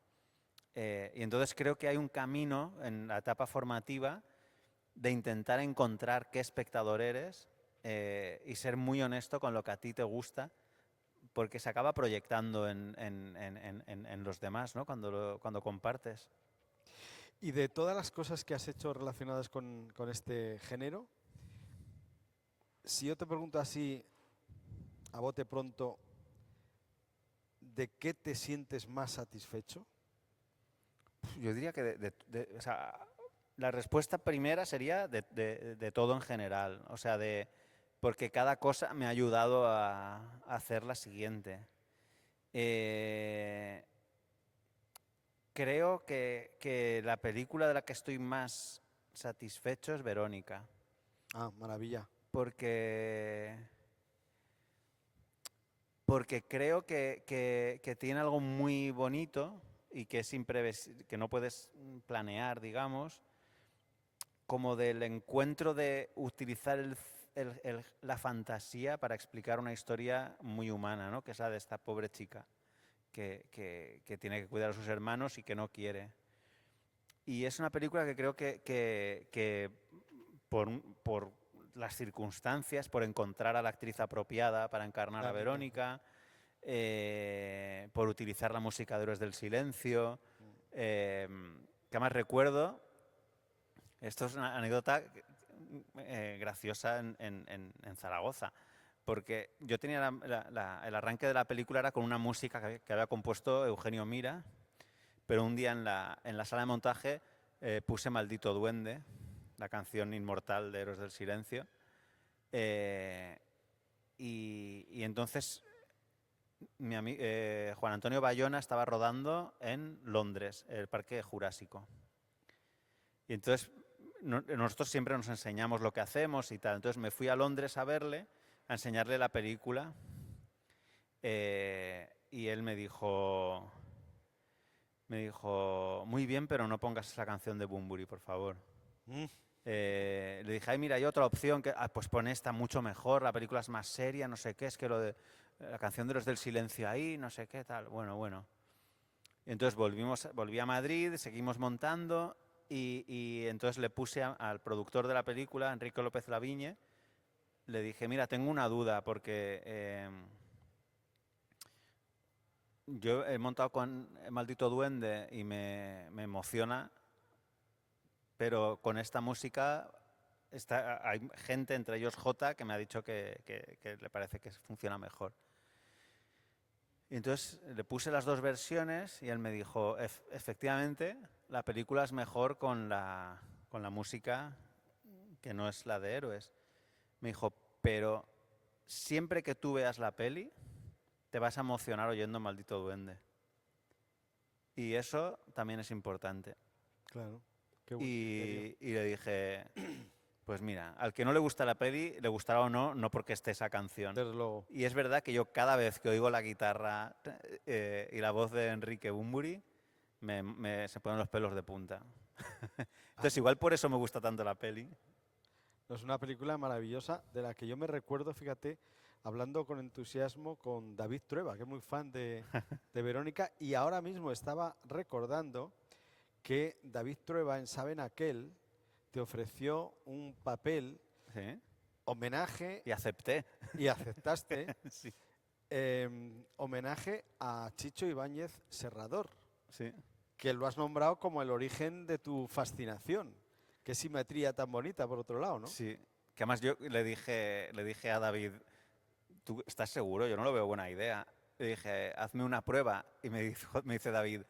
Y entonces creo que hay un camino en la etapa formativa de intentar encontrar qué espectador eres, y ser muy honesto con lo que a ti te gusta, porque se acaba proyectando en los demás, ¿no? Cuando compartes. Y de todas las cosas que has hecho relacionadas con este género, si yo te pregunto así, a bote pronto, ¿de qué te sientes más satisfecho? Yo diría que o sea, la respuesta primera sería de todo en general, o sea, porque cada cosa me ha ayudado a hacer la siguiente. Creo que la película de la que estoy más satisfecho es Verónica, Ah, maravilla. porque creo que tiene algo muy bonito y que es que no puedes planear, digamos, como del encuentro de utilizar la fantasía para explicar una historia muy humana, ¿no? Que es la de esta pobre chica que tiene que cuidar a sus hermanos y que no quiere. Y es una película que creo que por las circunstancias, por encontrar a la actriz apropiada para encarnar a Verónica, por utilizar la música de Héroes del Silencio, que además recuerdo, esto es una anécdota graciosa en Zaragoza, porque yo tenía el arranque de la película era con una música que había compuesto Eugenio Mira, pero un día en la sala de montaje puse Maldito Duende, la canción inmortal de Héroes del Silencio, y entonces Juan Antonio Bayona estaba rodando en Londres, el Parque Jurásico. Y entonces nosotros siempre nos enseñamos lo que hacemos y tal. Entonces me fui a Londres a verle, a enseñarle la película, y él me dijo, muy bien, pero no pongas esa canción de Bunbury, por favor. Le dije, ay, mira, hay otra opción, pues pon esta, mucho mejor, la película es más seria, no sé qué, es que lo de la canción de Los del Silencio ahí, no sé qué, tal, bueno. Y entonces volví a Madrid, seguimos montando, y entonces le puse al productor de la película, Enrique López Lavigne, le dije, mira, tengo una duda porque yo he montado con El Maldito Duende y me emociona, pero con esta música hay gente, entre ellos Jota, que me ha dicho que le parece que funciona mejor. Y entonces le puse las dos versiones y él me dijo, efectivamente, la película es mejor con la música que no es la de Héroes. Me dijo, pero siempre que tú veas la peli, te vas a emocionar oyendo Maldito Duende. Y eso también es importante. Claro. Qué buen criterio. Y le dije, pues mira, al que no le gusta la peli, le gustará o no, no porque esté esa canción. Desde luego. Y es verdad que yo cada vez que oigo la guitarra y la voz de Enrique Bunbury, se ponen los pelos de punta. Entonces igual por eso me gusta tanto la peli. Es una película maravillosa de la que yo me recuerdo, fíjate, hablando con entusiasmo con David Trueba, que es muy fan de Verónica, y ahora mismo estaba recordando que David Trueba en Saben Aquel te ofreció un papel, ¿Sí? homenaje, Y acepté. y aceptaste, Sí. homenaje a Chicho Ibáñez Serrador, Sí. que lo has nombrado como el origen de tu fascinación. Qué simetría tan bonita, por otro lado, ¿no? Sí. Que además yo le dije a David, ¿tú estás seguro? Yo no lo veo buena idea. Le dije, hazme una prueba. Y me dice David,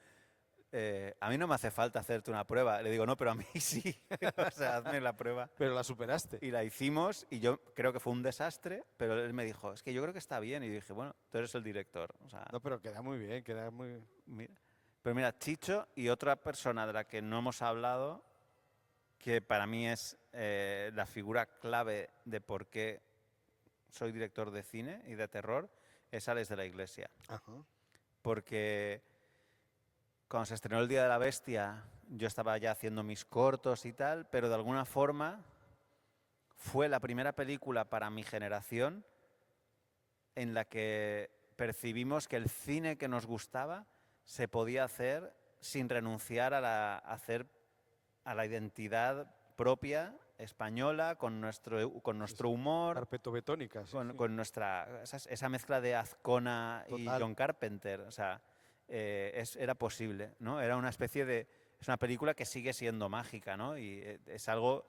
a mí no me hace falta hacerte una prueba. Le digo, no, pero a mí sí. O sea, hazme la prueba. Pero la superaste. Y la hicimos y yo creo que fue un desastre, pero él me dijo, es que yo creo que está bien. Y dije, bueno, tú eres el director. O sea, No, pero queda muy bien, queda muy... mira. Pero mira, Chicho y otra persona de la que no hemos hablado, que para mí es la figura clave de por qué soy director de cine y de terror, es Alex de la Iglesia. Ajá. Porque cuando se estrenó El Día de la Bestia, yo estaba ya haciendo mis cortos y tal, pero de alguna forma fue la primera película para mi generación en la que percibimos que el cine que nos gustaba se podía hacer sin renunciar a la identidad propia española, con nuestro humor, Carpetobetónica, sí, sí. con esa mezcla de Azcona y Total. John Carpenter. O sea, era posible, ¿no? Era una especie de... Es una película que sigue siendo mágica, ¿no? Y es algo...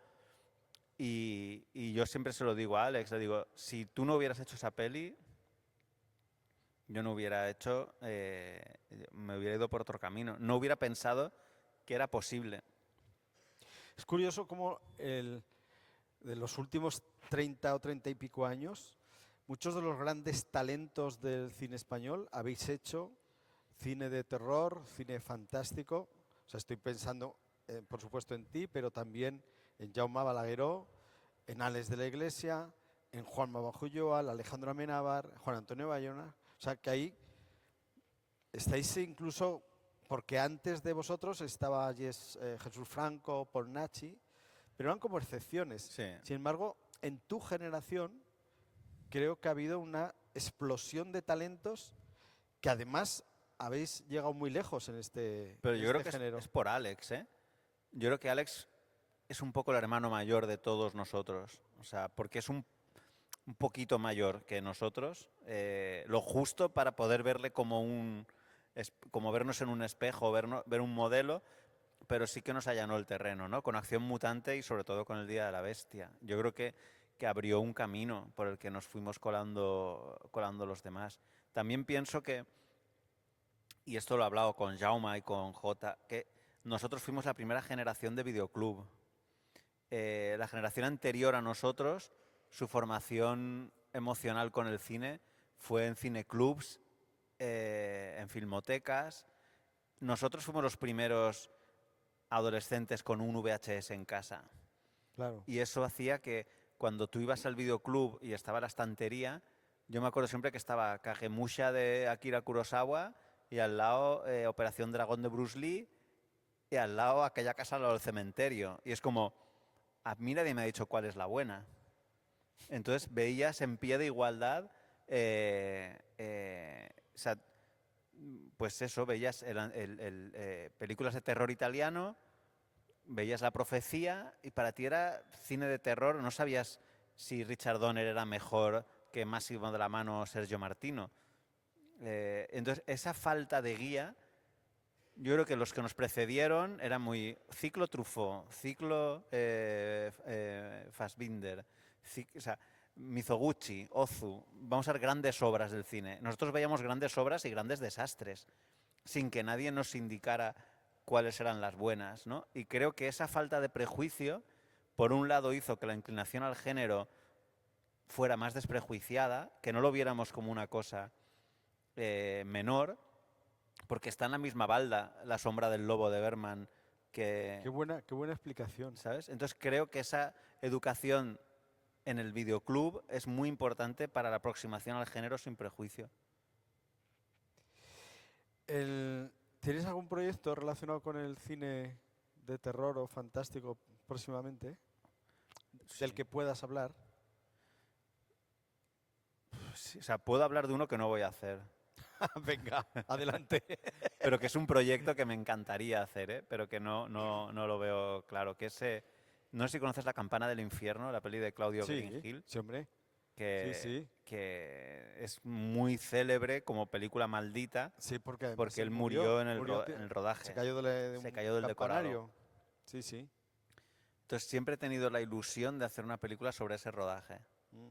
Y yo siempre se lo digo a Alex, le digo, si tú no hubieras hecho esa peli, yo no hubiera hecho... me hubiera ido por otro camino. No hubiera pensado que era posible. Es curioso cómo de los últimos 30 o 30 y pico años, muchos de los grandes talentos del cine español habéis hecho cine de terror, cine fantástico. O sea, estoy pensando, por supuesto, en ti, pero también en Jaume Balagueró, en Alex de la Iglesia, en Juan Ulloa, Alejandro Amenábar, Juan Antonio Bayona. O sea, que ahí estáis incluso... Porque antes de vosotros estaba Jesús Franco, Paul Nachi, pero eran como excepciones. Sí. Sin embargo, en tu generación creo que ha habido una explosión de talentos que además habéis llegado muy lejos en este Pero yo creo que género. es por Alex, ¿eh? Yo creo que Alex es un poco el hermano mayor de todos nosotros. O sea, porque es un poquito mayor que nosotros. Lo justo para poder verle como vernos en un espejo, ver un modelo, pero sí que nos allanó el terreno, ¿no? Con Acción Mutante y sobre todo con El Día de la Bestia. Yo creo que abrió un camino por el que nos fuimos colando los demás. También pienso que, y esto lo he hablado con Jaume y con Jota, que nosotros fuimos la primera generación de videoclub. La generación anterior a nosotros, su formación emocional con el cine fue en cineclubs, en filmotecas. Nosotros fuimos los primeros adolescentes con un VHS en casa. Claro. Y eso hacía que cuando tú ibas al videoclub y estaba la estantería, yo me acuerdo siempre que estaba Kagemusha de Akira Kurosawa y al lado Operación Dragón de Bruce Lee y al lado aquella casa al lado del cementerio. Y es como, a mí nadie me ha dicho cuál es la buena. Entonces veías en pie de igualdad, o sea, pues eso, veías películas de terror italiano, veías La Profecía y para ti era cine de terror, no sabías si Richard Donner era mejor que Máximo de la Mano o Sergio Martino. Entonces, esa falta de guía, yo creo que los que nos precedieron eran muy ciclo Truffaut, ciclo Fassbinder, o sea, Mizoguchi, Ozu. Vamos a ver grandes obras del cine. Nosotros veíamos grandes obras y grandes desastres, sin que nadie nos indicara cuáles eran las buenas, ¿no? Y creo que esa falta de prejuicio, por un lado, hizo que la inclinación al género fuera más desprejuiciada, que no lo viéramos como una cosa menor, porque está en la misma balda La sombra del lobo de Berman que... Qué buena explicación. ¿Sabes? Entonces creo que esa educación en el videoclub es muy importante para la aproximación al género sin prejuicio. ¿Tienes algún proyecto relacionado con el cine de terror o fantástico próximamente? Del que puedas hablar. Sí, o sea, puedo hablar de uno que no voy a hacer. Venga, adelante. Pero que es un proyecto que me encantaría hacer, ¿eh? Pero que no lo veo claro. Que ese, no sé si conoces La campana del infierno, la peli de Claudio Greenhill, Sí, hombre. que es muy célebre como película maldita, Sí, porque además porque él él murió en murió el rodaje. Se cayó Se cayó del decorado. campanario. Sí, sí. Entonces siempre he tenido la ilusión de hacer una película sobre ese rodaje. Mm.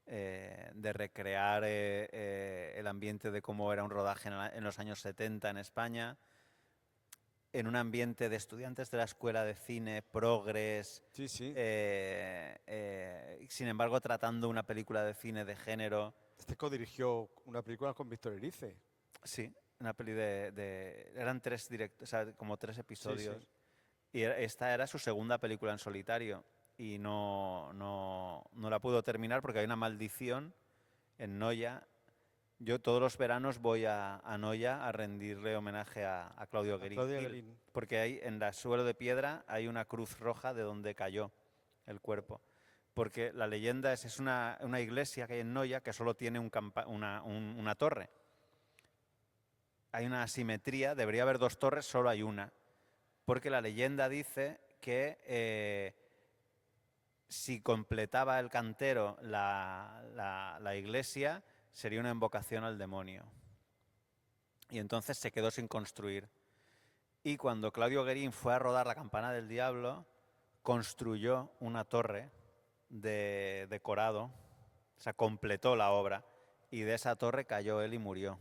De recrear el ambiente de cómo era un rodaje en los años 70 en España, en un ambiente de estudiantes de la escuela de cine, progres, Sí, sí. sin embargo tratando una película de cine de género. Este codirigió una película con Víctor Erice. Sí, una peli eran o sea, como 3 episodios. Sí. Y esta era su segunda película en solitario. Y no la pudo terminar porque hay una maldición en Noya. Yo todos los veranos voy a Noya a rendirle homenaje a Claudio Guerín. Porque ahí en el suelo de piedra hay una cruz roja de donde cayó el cuerpo. Porque la leyenda es una iglesia que hay en Noya que solo tiene una torre. Hay una asimetría, debería haber 2 torres, solo hay una. Porque la leyenda dice que si completaba el cantero la iglesia, sería una invocación al demonio. Y entonces se quedó sin construir. Y cuando Claudio Guerín fue a rodar La campana del diablo, construyó una torre de decorado, o sea, completó la obra. Y de esa torre cayó él y murió.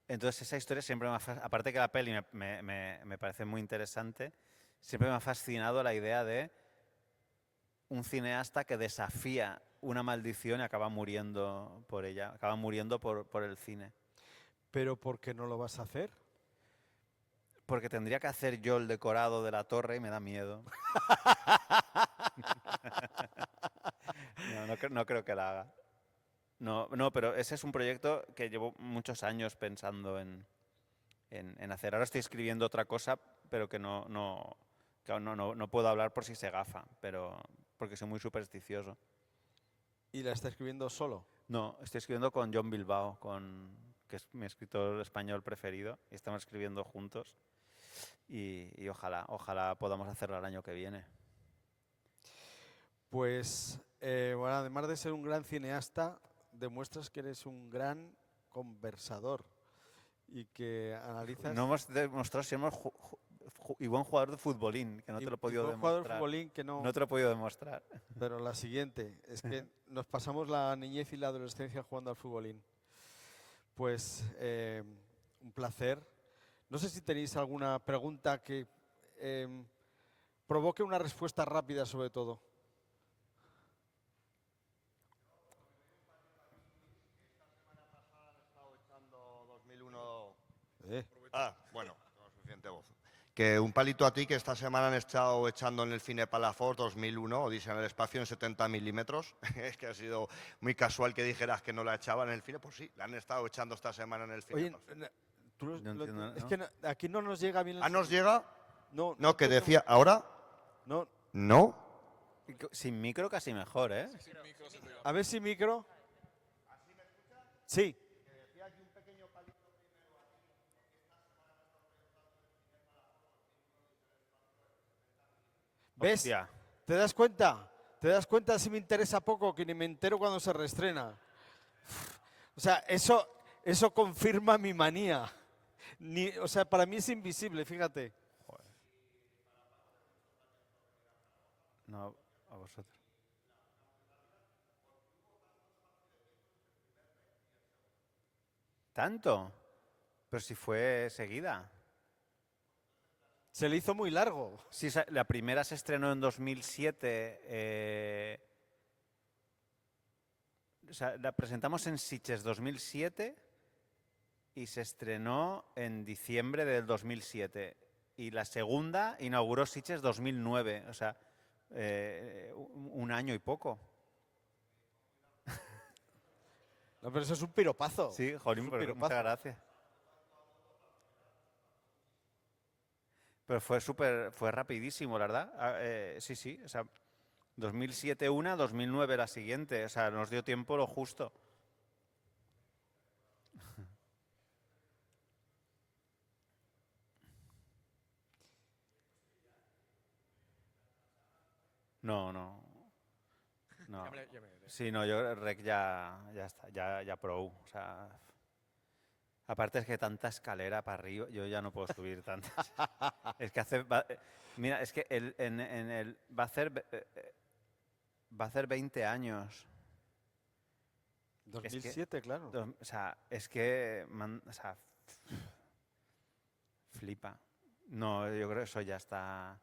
Entonces esa historia siempre me ha fascinado, aparte que la peli me parece muy interesante, siempre me ha fascinado la idea de un cineasta que desafía una maldición y acaba muriendo por ella, acaba muriendo por el cine. ¿Pero por qué no lo vas a hacer? Porque tendría que hacer yo el decorado de la torre y me da miedo. No creo que la haga. No, pero ese es un proyecto que llevo muchos años pensando en hacer. Ahora estoy escribiendo otra cosa, pero que no puedo hablar por si se gafa, pero porque soy muy supersticioso. ¿Y la está escribiendo solo? No, estoy escribiendo con John Bilbao, que es mi escritor español preferido, y estamos escribiendo juntos. Y ojalá podamos hacerlo el año que viene. Pues, bueno, además de ser un gran cineasta, demuestras que eres un gran conversador y que analizas... No hemos demostrado si hemos y buen jugador de futbolín, que no te lo he podido demostrar. Jugador de futbolín que no... No te lo he podido demostrar. Pero la siguiente, es que nos pasamos la niñez y la adolescencia jugando al futbolín. Pues, un placer. No sé si tenéis alguna pregunta que provoque una respuesta rápida sobre todo. Bueno, no suficiente voz. Que un palito a ti que esta semana han estado echando en el cine Palafox 2001, Odisea en el espacio en 70 milímetros. Es que ha sido muy casual que dijeras que no la echaban en el cine. Pues sí, la han estado echando esta semana en el cine. Oye, Es que aquí no nos llega bien el ¿Nos llega? No, No, que decía, ¿ahora? No. No. Sin micro casi mejor, ¿eh? A ver si micro. Sí. ¿Ves? Hostia. ¿Te das cuenta? ¿Te das cuenta si me interesa poco que ni me entero cuando se reestrena? O sea, eso confirma mi manía. O sea, para mí es invisible, fíjate. No, a vosotros. ¿Tanto? Pero si fue seguida. Se le hizo muy largo. Sí, la primera se estrenó en 2007. O sea, la presentamos en Sitges 2007 y se estrenó en diciembre del 2007. Y la segunda inauguró Sitges 2009. O sea, un año y poco. No, pero eso es un piropazo. Sí, jolín, Es un pues piropazo. muchas gracias. Pero fue rapidísimo, la verdad. Sí, sí, o sea, 2007 una, 2009 la siguiente. O sea, nos dio tiempo lo justo. No, no. No. Sí, no, yo Rec ya está, ya pro. O sea, aparte es que tanta escalera para arriba, yo ya no puedo subir tantas. Es que mira, es que va a hacer 20 años. 2007, claro. O sea, es que, o sea, flipa. No, yo creo que eso ya está.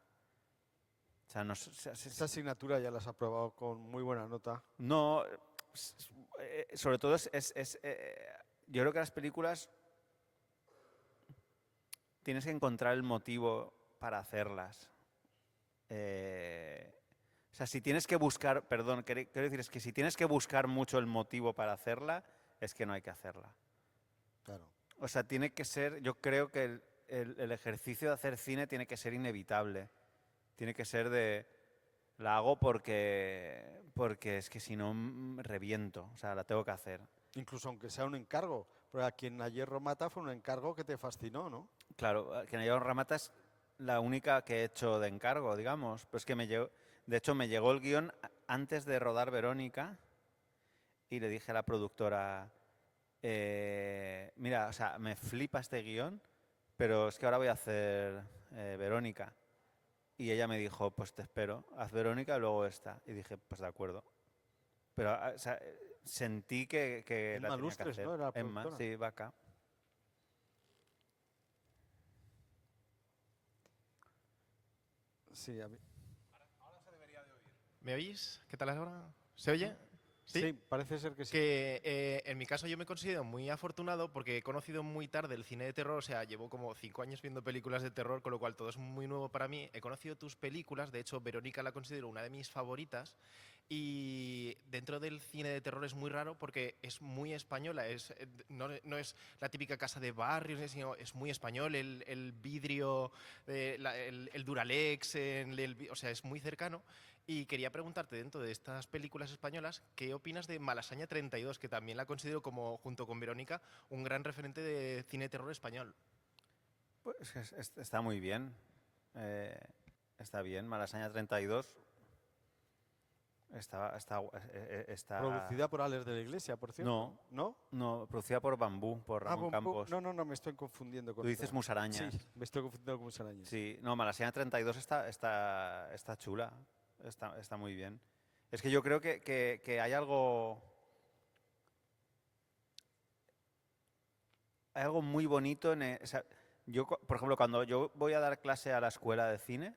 O sea, no, Esa asignatura ya la has aprobado con muy buena nota. no, sobre todo yo creo que las películas tienes que encontrar el motivo para hacerlas. O sea, si tienes que buscar, perdón, quiero decir, es que si tienes que buscar mucho el motivo para hacerla, es que no hay que hacerla. Claro. O sea, tiene que ser, yo creo que el ejercicio de hacer cine tiene que ser inevitable. Tiene que ser la hago porque es que si no reviento, o sea, la tengo que hacer. Incluso aunque sea un encargo. Porque a quien ayer Mata fue un encargo que te fascinó, ¿no? Claro, que no Ramata es la única que he hecho de encargo, digamos. Pues que de hecho me llegó el guión antes de rodar Verónica y le dije a la productora, mira, o sea, me flipa este guión, pero es que ahora voy a hacer Verónica. Y ella me dijo, pues te espero, haz Verónica y luego esta. Y dije, pues de acuerdo. Pero o sea, sentí que Emma la tenía que Lustres, hacer. ¿no? Era la Emma, productora. sí, va acá. Sí, a mí. ¿Me oís? ¿Qué tal ahora? ¿Se oye? Sí, parece ser que sí. Que en mi caso yo me considero muy afortunado porque he conocido muy tarde el cine de terror, o sea, llevo como 5 años viendo películas de terror, con lo cual todo es muy nuevo para mí. He conocido tus películas, de hecho Verónica la considero una de mis favoritas y dentro del cine de terror es muy raro porque es muy española, no es la típica casa de barrios, sino es muy español, el vidrio, el Duralex, o sea, es muy cercano. Y quería preguntarte, dentro de estas películas españolas, ¿qué opinas de Malasaña 32, que también la considero como, junto con Verónica, un gran referente de cine de terror español? Pues está muy bien. Está bien. Malasaña 32 está. Producida por Alex de la Iglesia, por cierto. No, ¿No? no, producida por Bambú, por Ramón Campos. No, me estoy confundiendo con Tú dices otra. Musarañas. Sí, me estoy confundiendo con Musarañas. Sí, no, Malasaña 32 está chula. Está muy bien. Es que yo creo que hay algo. Hay algo muy bonito en. O sea, yo, por ejemplo, cuando yo voy a dar clase a la escuela de cine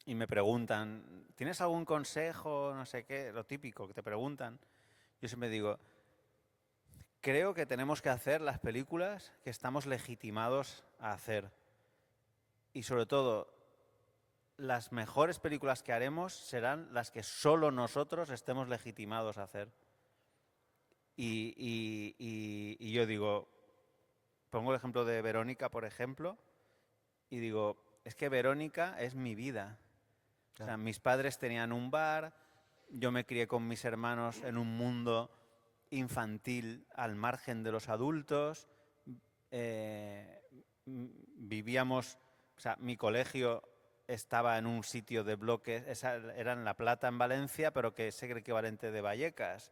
y me preguntan, ¿tienes algún consejo? No sé qué, lo típico que te preguntan. Yo siempre digo, creo que tenemos que hacer las películas que estamos legitimados a hacer. Y sobre todo, las mejores películas que haremos serán las que solo nosotros estemos legitimados a hacer. Y yo digo, pongo el ejemplo de Verónica, por ejemplo, y digo, es que Verónica es mi vida. O sea, mis padres tenían un bar, yo me crié con mis hermanos en un mundo infantil al margen de los adultos, vivíamos, o sea, mi colegio estaba en un sitio de bloques, era en La Plata, en Valencia, pero que es el equivalente de Vallecas.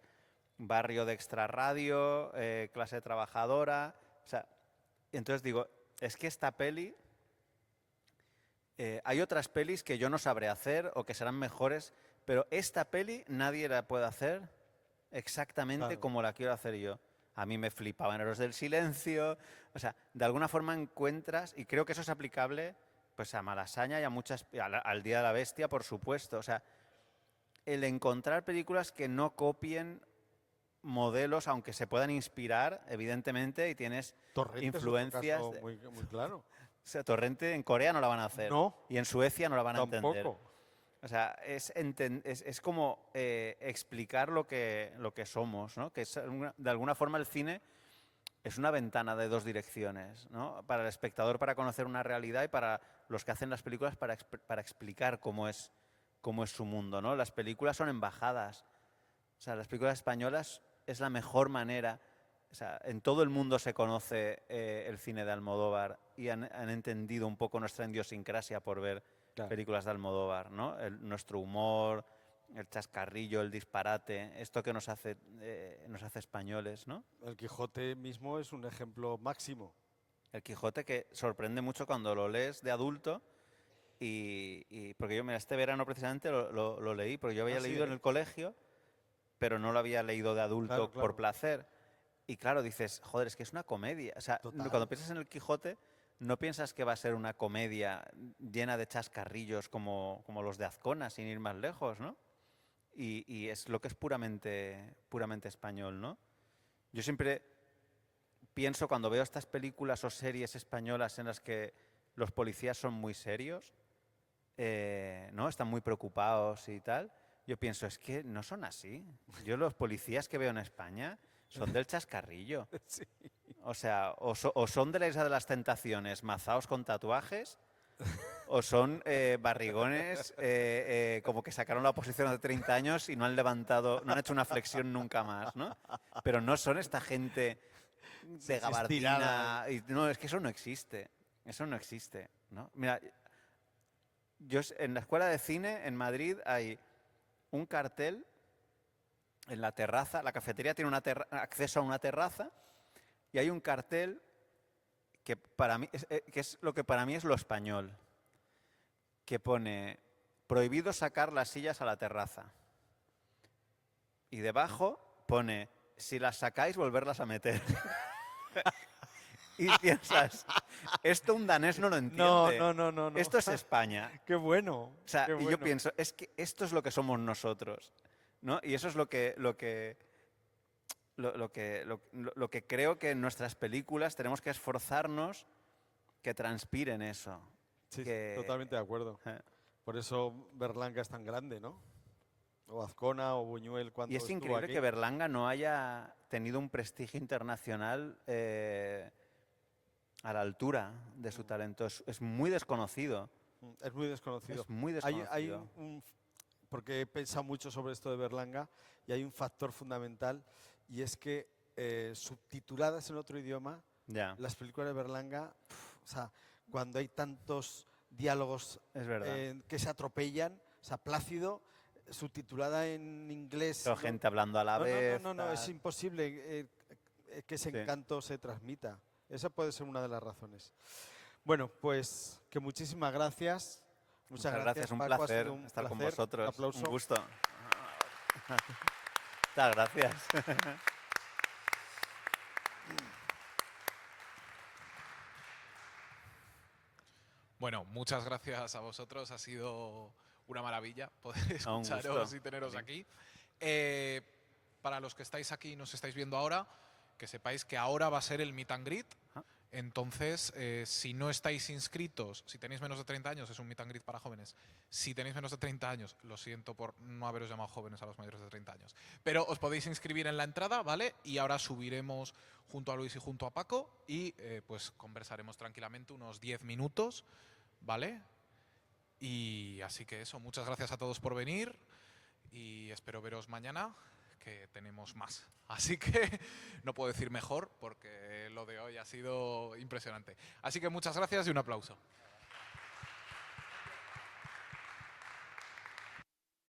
Barrio de extrarradio, clase trabajadora. O sea, entonces digo, es que esta peli... hay otras pelis que yo no sabré hacer o que serán mejores, pero esta peli nadie la puede hacer exactamente Claro. como la quiero hacer yo. A mí me flipaban Héroes del Silencio. O sea, de alguna forma encuentras, y creo que eso es aplicable pues a Malasaña y a muchas, al Día de la Bestia, por supuesto. O sea, el encontrar películas que no copien modelos, aunque se puedan inspirar, evidentemente, y tienes Torrente influencias. es otro caso muy claro. O sea, Torrente en Corea no la van a hacer. No, Y en Suecia no la van a entender. tampoco. O sea, es como explicar lo que somos, ¿no? Que de alguna forma el cine es una ventana de dos direcciones, ¿no? Para el espectador para conocer una realidad y para los que hacen las películas para explicar cómo es su mundo, ¿no? Las películas son embajadas. O sea, las películas españolas es la mejor manera. O sea, en todo el mundo se conoce el cine de Almodóvar y han entendido un poco nuestra idiosincrasia por ver Claro. películas de Almodóvar, ¿no? Nuestro humor, el chascarrillo, el disparate, esto que nos hace españoles, ¿no? El Quijote mismo es un ejemplo máximo. El Quijote que sorprende mucho cuando lo lees de adulto porque yo, mira, este verano precisamente lo leí, porque yo había Ah, sí, leído en el colegio, pero no lo había leído de adulto Claro, claro. por placer. Y claro, dices, joder, es que es una comedia. O sea, Total. cuando piensas en el Quijote, no piensas que va a ser una comedia llena de chascarrillos como los de Azcona, sin ir más lejos, ¿no? Y es lo que es puramente español, ¿no? Yo siempre pienso cuando veo estas películas o series españolas en las que los policías son muy serios, ¿no? Están muy preocupados y tal. Yo pienso, es que no son así. Yo los policías que veo en España son del chascarrillo. Sí. O sea, o son de la Isla de las Tentaciones, mazaos con tatuajes, o son barrigones como que sacaron la oposición hace 30 años y no han hecho una flexión nunca más, ¿no? Pero no son esta gente de gabardina. No, es que eso no existe. Eso no existe, ¿no? Mira, en la escuela de cine en Madrid hay un cartel en la terraza. La cafetería tiene acceso a una terraza y hay un cartel que para mí que es lo que para mí es lo español, que pone prohibido sacar las sillas a la terraza. Y debajo pone si las sacáis volverlas a meter. Y piensas, esto un danés no lo entiende. No. Esto es España. Qué bueno. O sea, qué y yo bueno. pienso, es que esto es lo que somos nosotros, ¿no? Y eso es lo que creo que en nuestras películas tenemos que esforzarnos que transpiren eso. Sí, que- totalmente de acuerdo. Por eso Berlanga es tan grande, ¿no? O Azcona o Buñuel cuando Y es estuvo increíble aquí. que Berlanga no haya tenido un prestigio internacional a la altura de su talento. Es muy desconocido. Es muy desconocido. Es muy Hay desconocido. porque he pensado mucho sobre esto de Berlanga y hay un factor fundamental y es que subtituladas en otro idioma, Ya, las películas de Berlanga, o sea, cuando hay tantos diálogos es verdad. que se atropellan, o sea, Plácido, subtitulada en inglés. Pero gente hablando a la vez. No, tal. es imposible que ese Sí. encanto se transmita. Esa puede ser una de las razones. Bueno, pues que muchísimas gracias. Muchas gracias, un Paco, ha placer sido un estar con placer. vosotros. Aplauso. Un gusto. Muchas gracias. Bueno, muchas gracias a vosotros. Ha sido una maravilla poder Un gusto. escucharos y teneros aquí. Para los que estáis aquí y nos estáis viendo ahora, que sepáis que ahora va a ser el meet and greet. Ah. Entonces, si no estáis inscritos, si tenéis menos de 30 años, es un meet and greet para jóvenes. Si tenéis menos de 30 años, lo siento por no haberos llamado jóvenes a los mayores de 30 años. Pero os podéis inscribir en la entrada, ¿vale? Y ahora subiremos junto a Luis y junto a Paco y pues conversaremos tranquilamente unos 10 minutos, ¿vale? Y así que eso, muchas gracias a todos por venir y espero veros mañana, que tenemos más. Así que no puedo decir mejor porque lo de hoy ha sido impresionante. Así que muchas gracias y un aplauso.